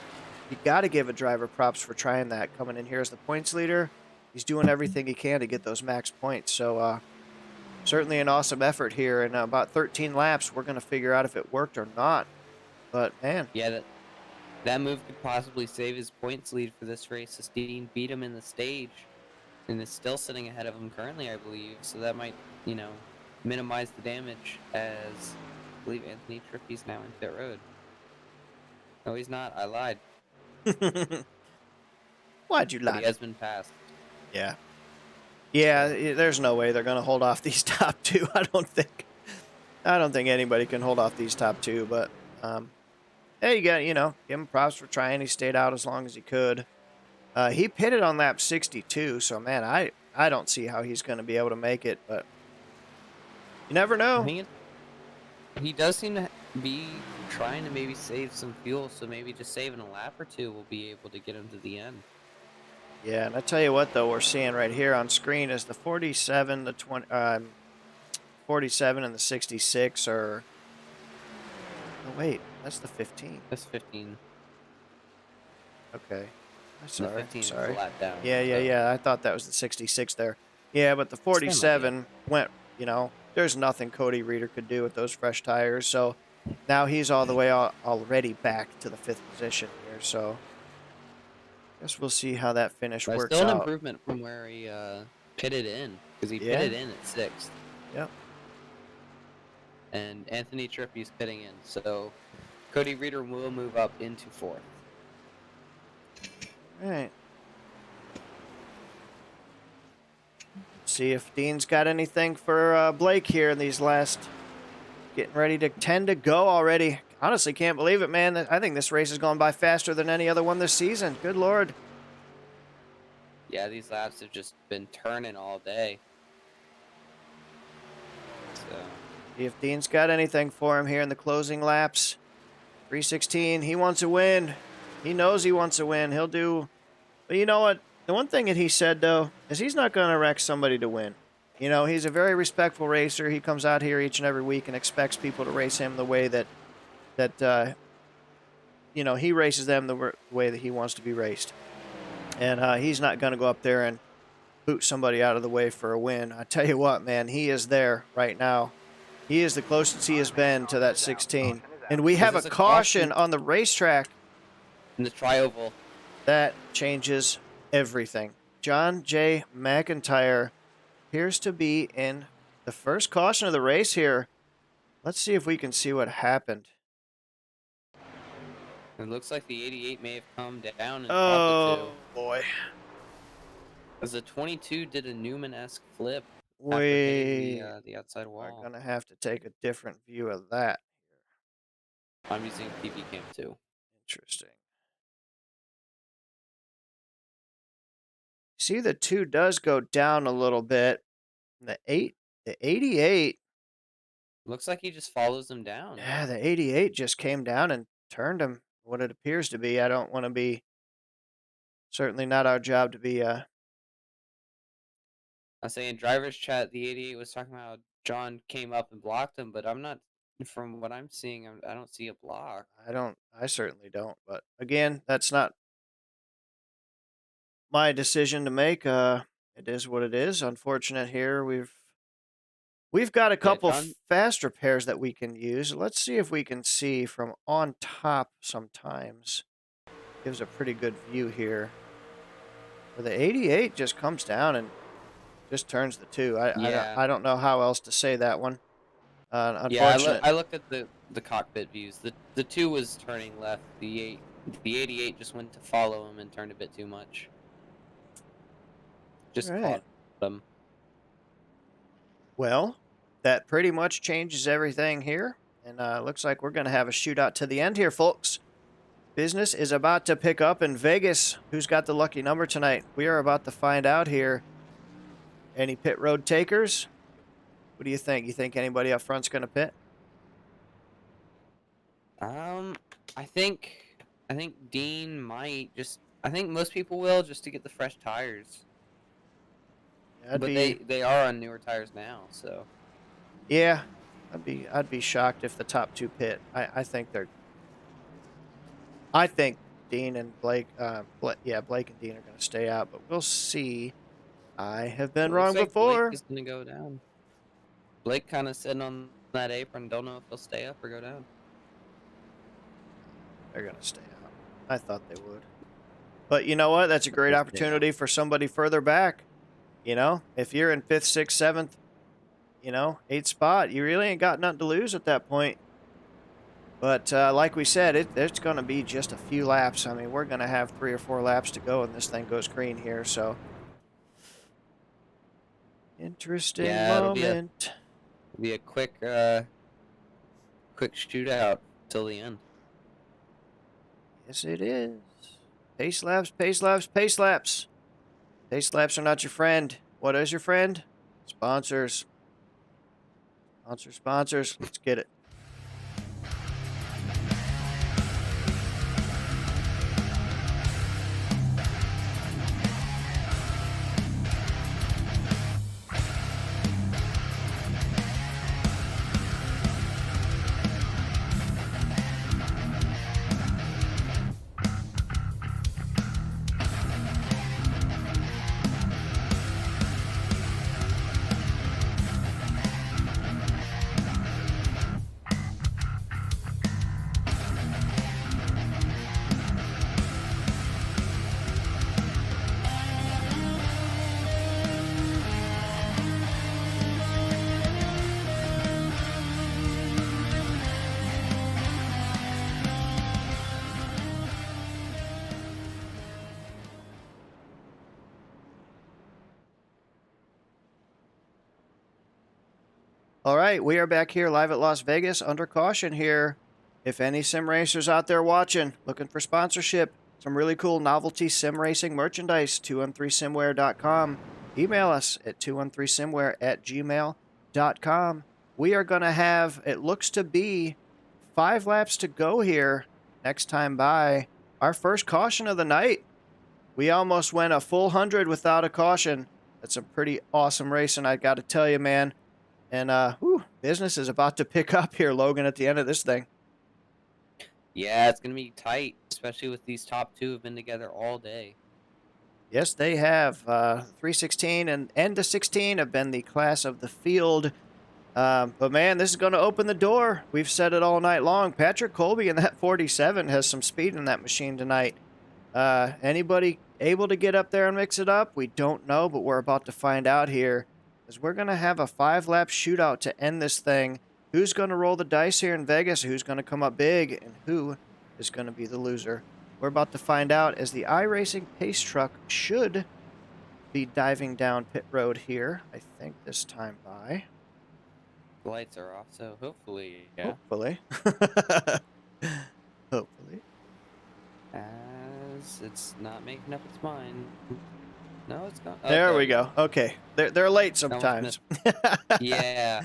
give a driver props for trying that. Coming in here as the points leader, he's doing everything he can to get those max points. So certainly an awesome effort here. In about 13 laps, we're gonna figure out if it worked or not. But man, yeah, that move could possibly save his points lead for this race. Dean beat him in the stage, and is still sitting ahead of him currently, I believe. So that might, you know, minimize the damage, as I believe Anthony Trippi's now in pit road. No, he's not. I lied. Why'd you lie? But he has been passed. Yeah. Yeah, there's no way they're going to hold off these top 2. I don't think anybody can hold off these top 2, but hey, you got, give him props for trying. He stayed out as long as he could. He pitted on lap 62, so man, I don't see how he's going to be able to make it, but you never know. He does seem to be trying to maybe save some fuel, so maybe just saving a lap or 2 will be able to get him to the end. Yeah, and I tell you what, though, we're seeing right here on screen is the 47, the 47, and the 66 are. Oh wait, that's the 15. That's 15. Okay, The 15 is a lap down. Yeah. I thought that was the 66 there. Yeah, but the 47 went. You know, there's nothing Cody Reeder could do with those fresh tires. So now he's all the way already back to the 5th position here. So I guess we'll see how that finish works still out. an improvement from where he pitted in, because he pitted in at 6th. Yep. And Anthony Trippi's pitting in, so Cody Reeder will move up into 4th. All right. See if Dean's got anything for Blake here in these last. Getting ready to 10 to go already. Honestly, can't believe it, man. I think this race has gone by faster than any other one this season. Good Lord. Yeah, these laps have just been turning all day. So See if Dean's got anything for him here in the closing laps. 316, he wants a win. He knows he wants a win. He'll do. But you know what? The one thing that he said, though, is he's not going to wreck somebody to win. You know, he's a very respectful racer. He comes out here each and every week and expects people to race him the way that you know, he races them the way that he wants to be raced. And he's not going to go up there and boot somebody out of the way for a win. I tell you what, man, he is there right now. He is the closest he has been to that 16. And we have a caution on the racetrack. in the tri-oval. That changes everything. John J. McIntyre appears to be in the first caution of the race here. Let's see if we can see what happened. It looks like the 88 may have come down and Oh, caught the 2. boy. Because the 22 did a Newman-esque flip after We hitting the outside are wall. going to have to take a different view of that. I'm using TV Cam 2. Interesting. See, the 2 does go down a little bit. The 88. Looks like he just follows him down. Yeah, the 88 just came down and turned him. What it appears to be. I don't want to be. Certainly not our job to be. I was saying, driver's chat, the 88 was talking about John came up and blocked him, but I'm not. From what I'm seeing, I don't see a block. I certainly don't. But again, that's not my decision to make. It is what it is. Unfortunate here. We've got a couple fast repairs that we can use. Let's see if we can see from on top sometimes. Gives a pretty good view here. Where the 88 just comes down and just turns the 2. I don't know how else to say that one. Unfortunate. Yeah, I looked at the cockpit views. The 2 was turning left. The 88 just went to follow him and turned a bit too much. Just caught him. Well, that pretty much changes everything here. And looks like we're going to have a shootout to the end here, folks. Business is about to pick up in Vegas. Who's got the lucky number tonight? We are about to find out here. Any pit road takers? What do you think? You think anybody up front's going to pit? I think Dean might just. I think most people will just to get the fresh tires. But they are on newer tires now, so. Yeah, I'd be shocked if the top 2 pit. I think they're. I think Dean and Blake. Blake and Dean are going to stay out, but we'll see. I have been wrong before. Blake is going to go down. Blake kind of sitting on that apron. Don't know if he'll stay up or go down. They're going to stay out. I thought they would. But you know what? That's a great opportunity for somebody further back. You know, if you're in 5th, 6th, 7th, you know, 8th spot, you really ain't got nothing to lose at that point. But like we said, it's going to be just a few laps. I mean, we're going to have 3 or 4 laps to go, and this thing goes green here. So, interesting moment. It'll be a quick shootout till the end. Yes, it is. Pace laps, pace laps, pace laps. Pace laps are not your friend. What is your friend? Sponsors. Sponsors. Let's get it. All right, we are back here live at Las Vegas under caution here. If any sim racers out there watching, looking for sponsorship, some really cool novelty sim racing merchandise. 213simware.com. Email us at 213simware@gmail.com. We are going to have, it looks to be, 5 laps to go here next time by. Our first caution of the night. We almost went a full 100 without a caution. That's a pretty awesome race, and I got to tell you, man. And business is about to pick up here, Logan, at the end of this thing. Yeah, it's gonna be tight, especially with these top 2 have been together all day. Yes, they have. 316 and the 16 have been the class of the field. But man, this is going to open the door. We've said it all night long. Patrick Colby in that 47 has some speed in that machine tonight. Anybody able to get up there and mix it up? We don't know, but we're about to find out here. As we're going to have a 5-lap shootout to end this thing. Who's going to roll the dice here in Vegas? Who's going to come up big? And who is going to be the loser? We're about to find out as the iRacing Pace Truck should be diving down pit road here, I think, this time by. The lights are off, so hopefully, yeah. Hopefully. Hopefully. As it's not making up its mind. No, it's not. There we go. Okay. They're late sometimes. Yeah.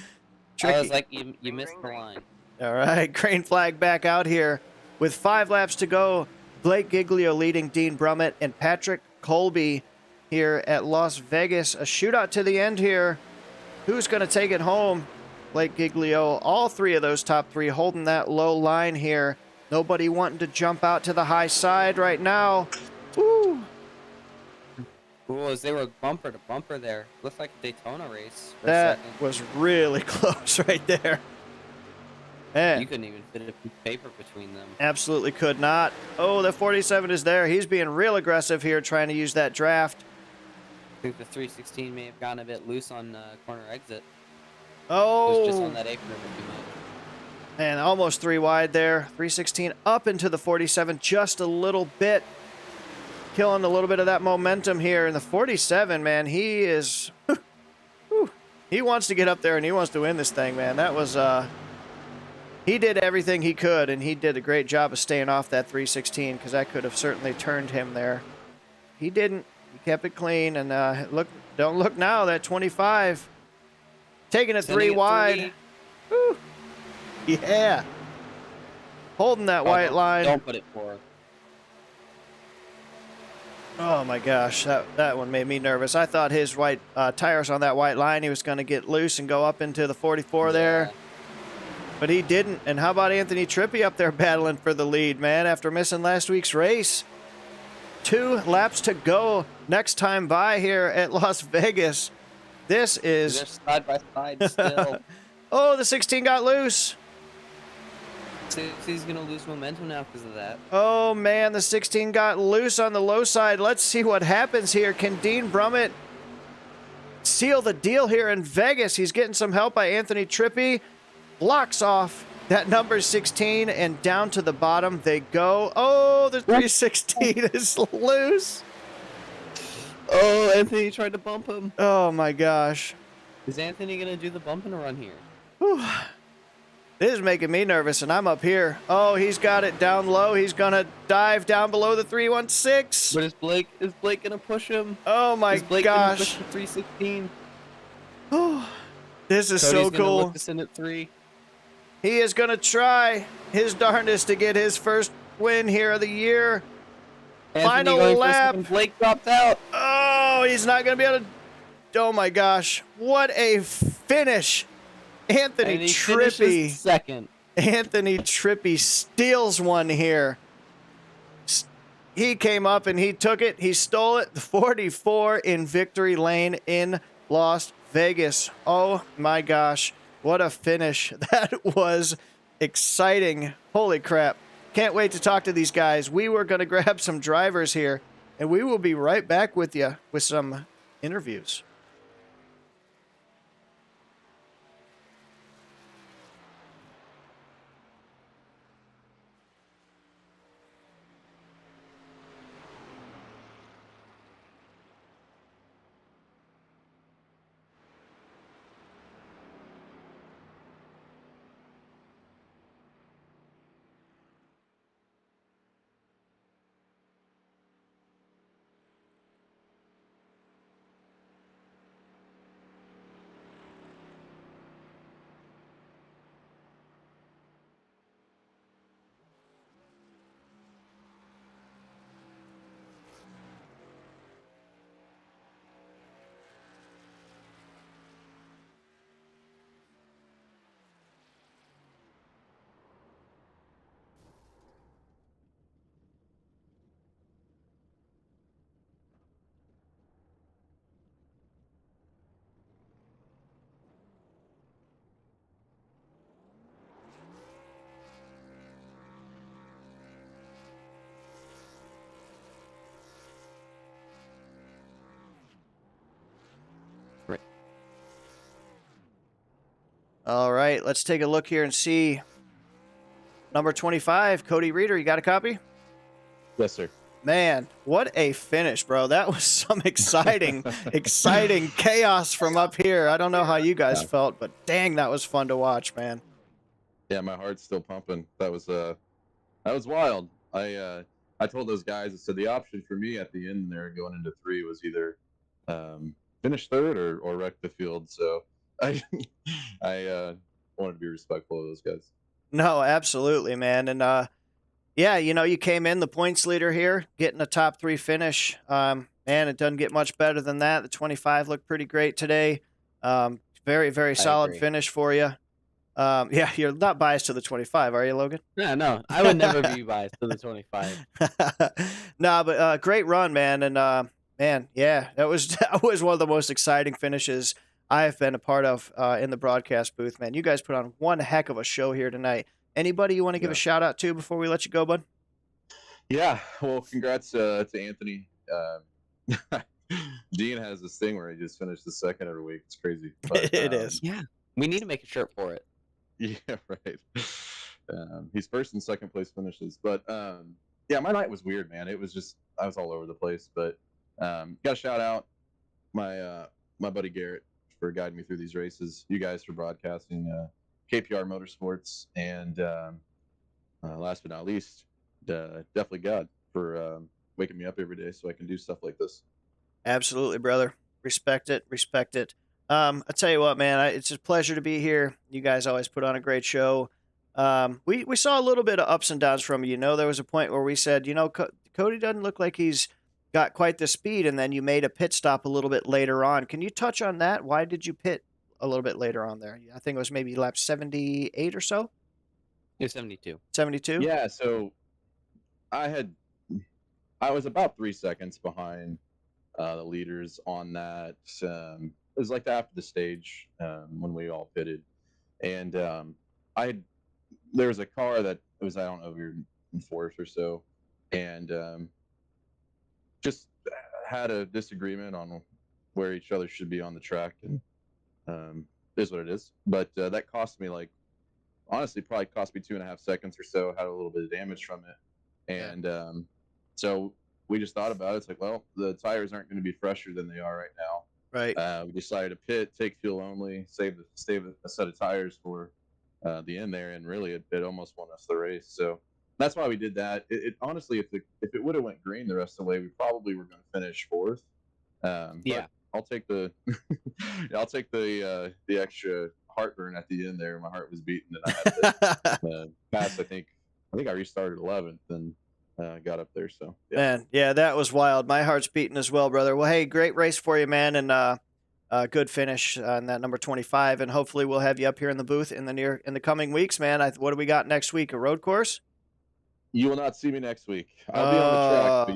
Tricky. I was like, you missed the line. All right. Green flag back out here with 5 laps to go. Blake Giglio leading Dean Brummett and Patrick Colby here at Las Vegas. A shootout to the end here. Who's going to take it home? Blake Giglio, all 3 of those top 3 holding that low line here. Nobody wanting to jump out to the high side right now. Woo! Cool, as they were bumper to bumper there. Looked like a Daytona race for That a second. was really close right there. Man. You couldn't even fit a piece of paper between them. Absolutely could not. Oh, the 47 is there. He's being real aggressive here, trying to use that draft. I think the 316 may have gotten a bit loose on corner exit. Oh. It was just on that apron too much. And almost 3 wide there. 316 up into the 47 just a little bit. Killing a little bit of that momentum here. And the 47, man, he is... he wants to get up there and he wants to win this thing, man. That was... he did everything he could, and he did a great job of staying off that 316 because that could have certainly turned him there. He didn't. He kept it clean, and don't look now, that 25. Taking it 3 wide. Woo. Yeah. Holding that white line. Don't put it forward. Oh my gosh, that one made me nervous. I thought his white tires on that white line, he was going to get loose and go up into the 44 there. But he didn't. And how about Anthony Trippi up there battling for the lead, man, after missing last week's race? 2 laps to go next time by here at Las Vegas. This is... They're side by side still. Oh, the 16 got loose. So he's going to lose momentum now because of that. Oh, man, the 16 got loose on the low side. Let's see what happens here. Can Dean Brummett seal the deal here in Vegas? He's getting some help by Anthony Trippi. Blocks off that number 16, and down to the bottom they go. Oh, the 316 is loose. Oh, Anthony tried to bump him. Oh, my gosh. Is Anthony going to do the bump and run here? Whew. This is making me nervous, and I'm up here. Oh, he's got it down low. He's going to dive down below the 316. But is Blake going to push him? Oh, my is Blake gosh. Push the 316? Oh, this is Cody's so gonna cool. Look to send it 3. He is going to try his darndest to get his first win here of the year. Anthony Final lap. Blake dropped out. Oh, he's not going to be able to. Oh, my gosh. What a finish. Anthony And he Trippi. finishes second. Anthony Trippi steals one here. He came up and he took it. He stole it. The 44 in victory lane in Las Vegas. Oh, my gosh. What a finish. That was exciting. Holy crap. Can't wait to talk to these guys. We were going to grab some drivers here, and we will be right back with you with some interviews. All right, let's take a look here and see number 25, Cody Reeder. You got a copy? Yes, sir. Man, what a finish, bro. That was some exciting, exciting chaos from up here. I don't know how you guys Yeah. felt, but dang, that was fun to watch, man. Yeah, my heart's still pumping. That was wild. I told those guys, I said the option for me at the end there going into 3 was either finish third or wreck the field. So I I wanted to be respectful of those guys. No, absolutely, man. And yeah, you came in the points leader here, getting a top 3 finish. Man, it doesn't get much better than that. The 25 looked pretty great today. Very, very I solid agree. finish for you. Yeah, you're not biased to the 25, are you, Logan? No, I would never be biased to the 25. No, but great run, man. And man, yeah, that was one of the most exciting finishes I've been a part of in the broadcast booth, man. You guys put on one heck of a show here tonight. Anybody you want to give a Yeah. shout out to before we let you go, bud? Yeah, well, congrats to Anthony. Dean has this thing where he just finished the second every week. It's crazy. But, It is. Yeah, we need to make a shirt for it. Yeah, right. He's first and second place finishes, but yeah, my night was weird, man. It was just I was all over the place. But got to shout out my buddy Garrett for guiding me through these races. You guys for broadcasting KPR Motorsports, and last but not least, definitely God for waking me up every day so I can do stuff like this. Absolutely, brother. Respect it. Respect it. I tell you what, man, it's a pleasure to be here. You guys always put on a great show. We saw a little bit of ups and downs from you. There was a point where we said, Cody doesn't look like he's got quite the speed, and then you made a pit stop a little bit later on. Can you touch on that? Why did you pit a little bit later on there? I think it was maybe lap 78 or so. It was 72. 72. Yeah, so I was about 3 seconds behind the leaders on that. It was like after the stage when we all pitted, and there was a car that was, I don't know, we were in fourth or so, and just had a disagreement on where each other should be on the track, and it is what it is. But that cost me, like, honestly, probably cost me 2.5 seconds or so. Had a little bit of damage from it, and so we just thought about it. It's like, well, the tires aren't going to be fresher than they are right now. Right. We decided to pit, take fuel only, save a set of tires for the end there, and really it almost won us the race. So that's why we did that. It honestly, if it would have went green the rest of the way, we probably were going to finish fourth. Yeah. I'll take the the extra heartburn at the end there. My heart was beating, and I had to pass. I think I restarted 11th and got up there. So yeah. Man, yeah, that was wild. My heart's beating as well, brother. Well, hey, great race for you, man, and good finish on that number 25. And hopefully, we'll have you up here in the booth in the coming weeks, man. What do we got next week? A road course? You will not see me next week. I'll be on the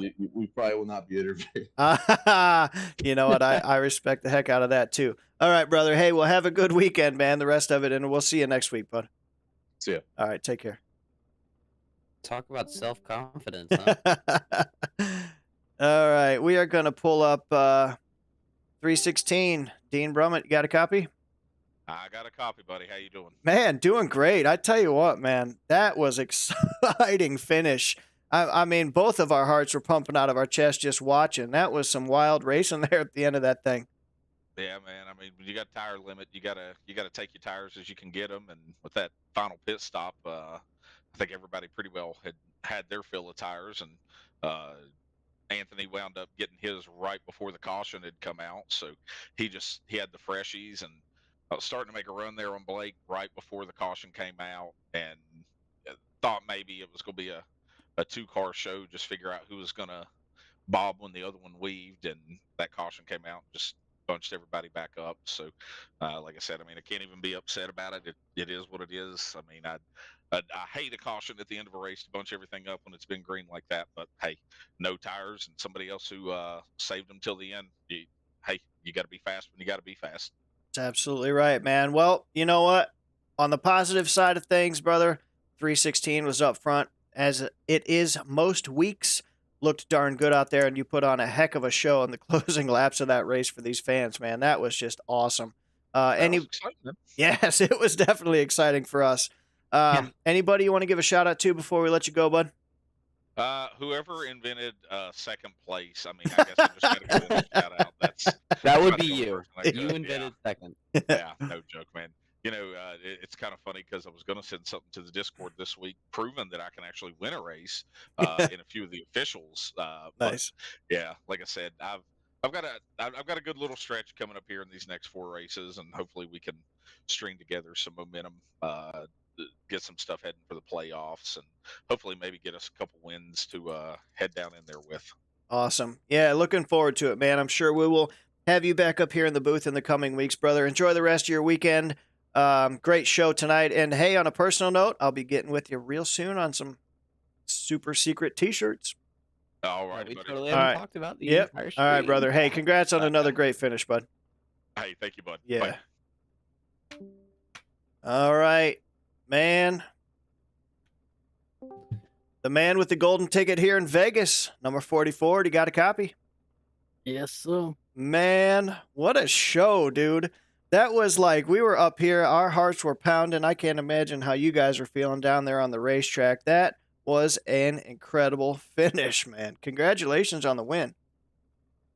track, but we probably will not be interviewed. You know what? I respect the heck out of that too. All right, brother. Hey, well, have a good weekend, man. The rest of it, and we'll see you next week, bud. See ya. All right, take care. Talk about self-confidence, huh? All right, we are going to pull up 316. Dean Brummett, you got a copy? I got a copy, buddy. How you doing? Man, doing great. I tell you what, man, that was exciting finish. I mean, both of our hearts were pumping out of our chest just watching. That was some wild racing there at the end of that thing. Yeah, man. I mean, when you got a tire limit, you gotta take your tires as you can get them. And with that final pit stop, I think everybody pretty well had their fill of tires, and Anthony wound up getting his right before the caution had come out. So he had the freshies, and I was starting to make a run there on Blake right before the caution came out, and thought maybe it was going to be a 2-car show, just figure out who was going to bob when the other one weaved, and that caution came out, just bunched everybody back up. So like I said, I mean, I can't even be upset about it. It is what it is. I mean, I hate a caution at the end of a race to bunch everything up when it's been green like that, but hey, no tires, and somebody else who saved them till the end. You got to be fast when you got to be fast. That's absolutely right, man. Well, you know what? On the positive side of things, brother, 316 was up front, as it is most weeks. Looked darn good out there, and you put on a heck of a show in the closing laps of that race for these fans, man. That was just awesome. That Any was exciting, man. Yes, it was definitely exciting for us. Anybody you want to give a shout out to before we let you go, bud? Whoever invented second place, I mean, I guess I just got to give them a shout out. That would about be the only you. person I You could. invented second. Yeah, no joke, man. You know, it's kind of funny because I was going to send something to the Discord this week, proving that I can actually win a race in a few of the officials. But Nice. yeah, like I said, I've got a good little stretch coming up here in these next 4 races, and hopefully we can string together some momentum, get some stuff heading for the playoffs, and hopefully maybe get us a couple wins to head down in there with. Awesome. Yeah, looking forward to it, man. I'm sure we will have you back up here in the booth in the coming weeks, brother. Enjoy the rest of your weekend. Great show tonight. And hey, on a personal note, I'll be getting with you real soon on some super secret T-shirts. All Yeah, right, we buddy. totally All haven't right. talked about the Yep. entire All right, stream. brother. Hey, congrats on another great finish, bud. Hey, thank you, bud. Yeah. Bye. All right, man. The man with the golden ticket here in Vegas, number 44. Do you got a copy? Yes, sir. Man, what a show, dude. That was like, we were up here, our hearts were pounding. I can't imagine how you guys are feeling down there on the racetrack. That was an incredible finish, man. Congratulations on the win.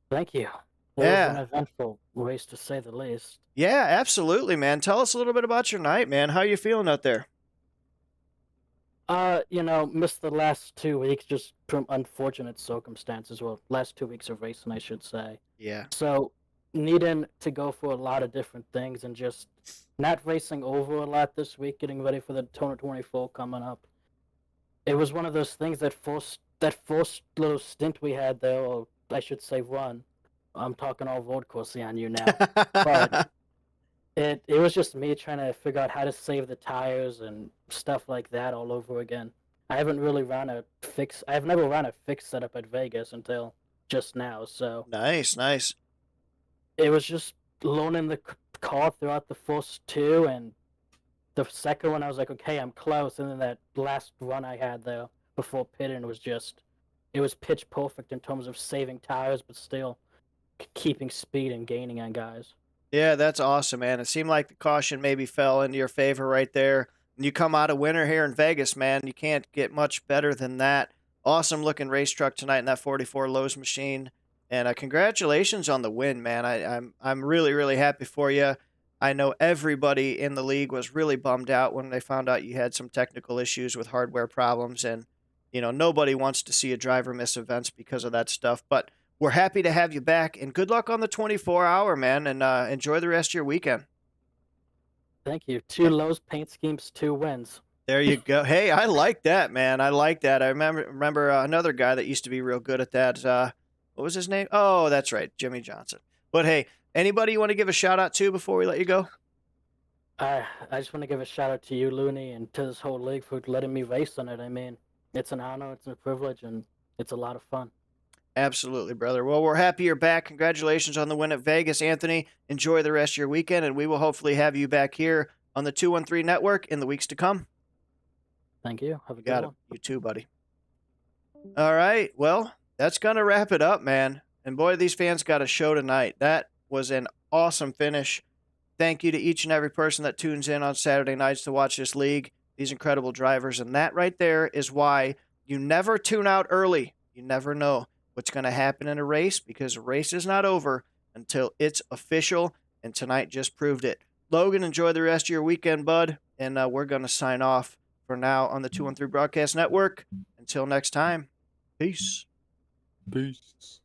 Thank you. It Yeah. was an eventful race, to say the least. Yeah, absolutely, man. Tell us a little bit about your night, man. How you feeling out there? Missed the last 2 weeks just from unfortunate circumstances. Well, last 2 weeks of racing, I should say. Yeah. So, needing to go for a lot of different things and just not racing over a lot this week, getting ready for the Daytona 24 coming up. It was one of those things that first little stint we had there, or I should say run. I'm talking all road coursey on you now. But it was just me trying to figure out how to save the tires and stuff like that all over again. I've never ran a fix setup at Vegas until just now, so Nice, nice. it was just loaning the car throughout the first two, and the second one I was like, okay, I'm close, and then that last run I had there before pitting it was pitch perfect in terms of saving tires, but still keeping speed and gaining on guys. Yeah, that's awesome, man. It seemed like the caution maybe fell into your favor right there. And you come out a winner here in Vegas, man. You can't get much better than that. Awesome looking race truck tonight in that 44 Lowe's machine. And congratulations on the win, man. I'm really, really happy for you. I know everybody in the league was really bummed out when they found out you had some technical issues with hardware problems. And, nobody wants to see a driver miss events because of that stuff. But we're happy to have you back, and good luck on the 24-hour, man, and enjoy the rest of your weekend. Thank you. 2 Lowe's paint schemes, 2 wins. There you go. Hey, I like that, man. I like that. I remember another guy that used to be real good at that. What was his name? Oh, that's right, Jimmy Johnson. But hey, anybody you want to give a shout out to before we let you go? I just want to give a shout out to you, Looney, and to this whole league for letting me race on it. I mean, it's an honor, it's a privilege, and it's a lot of fun. Absolutely, brother. Well, we're happy you're back. Congratulations on the win at Vegas, Anthony. Enjoy the rest of your weekend, and we will hopefully have you back here on the 213 Network in the weeks to come. Thank you. Have a Got good it. one. You too, buddy. All right. Well, that's going to wrap it up, man. And boy, these fans got a show tonight. That was an awesome finish. Thank you to each and every person that tunes in on Saturday nights to watch this league, these incredible drivers. And that right there is why you never tune out early. You never know what's going to happen in a race, because a race is not over until it's official. And tonight just proved it. Logan, enjoy the rest of your weekend, bud. And we're going to sign off for now on the 213 Broadcast Network. Until next time, peace. Peace.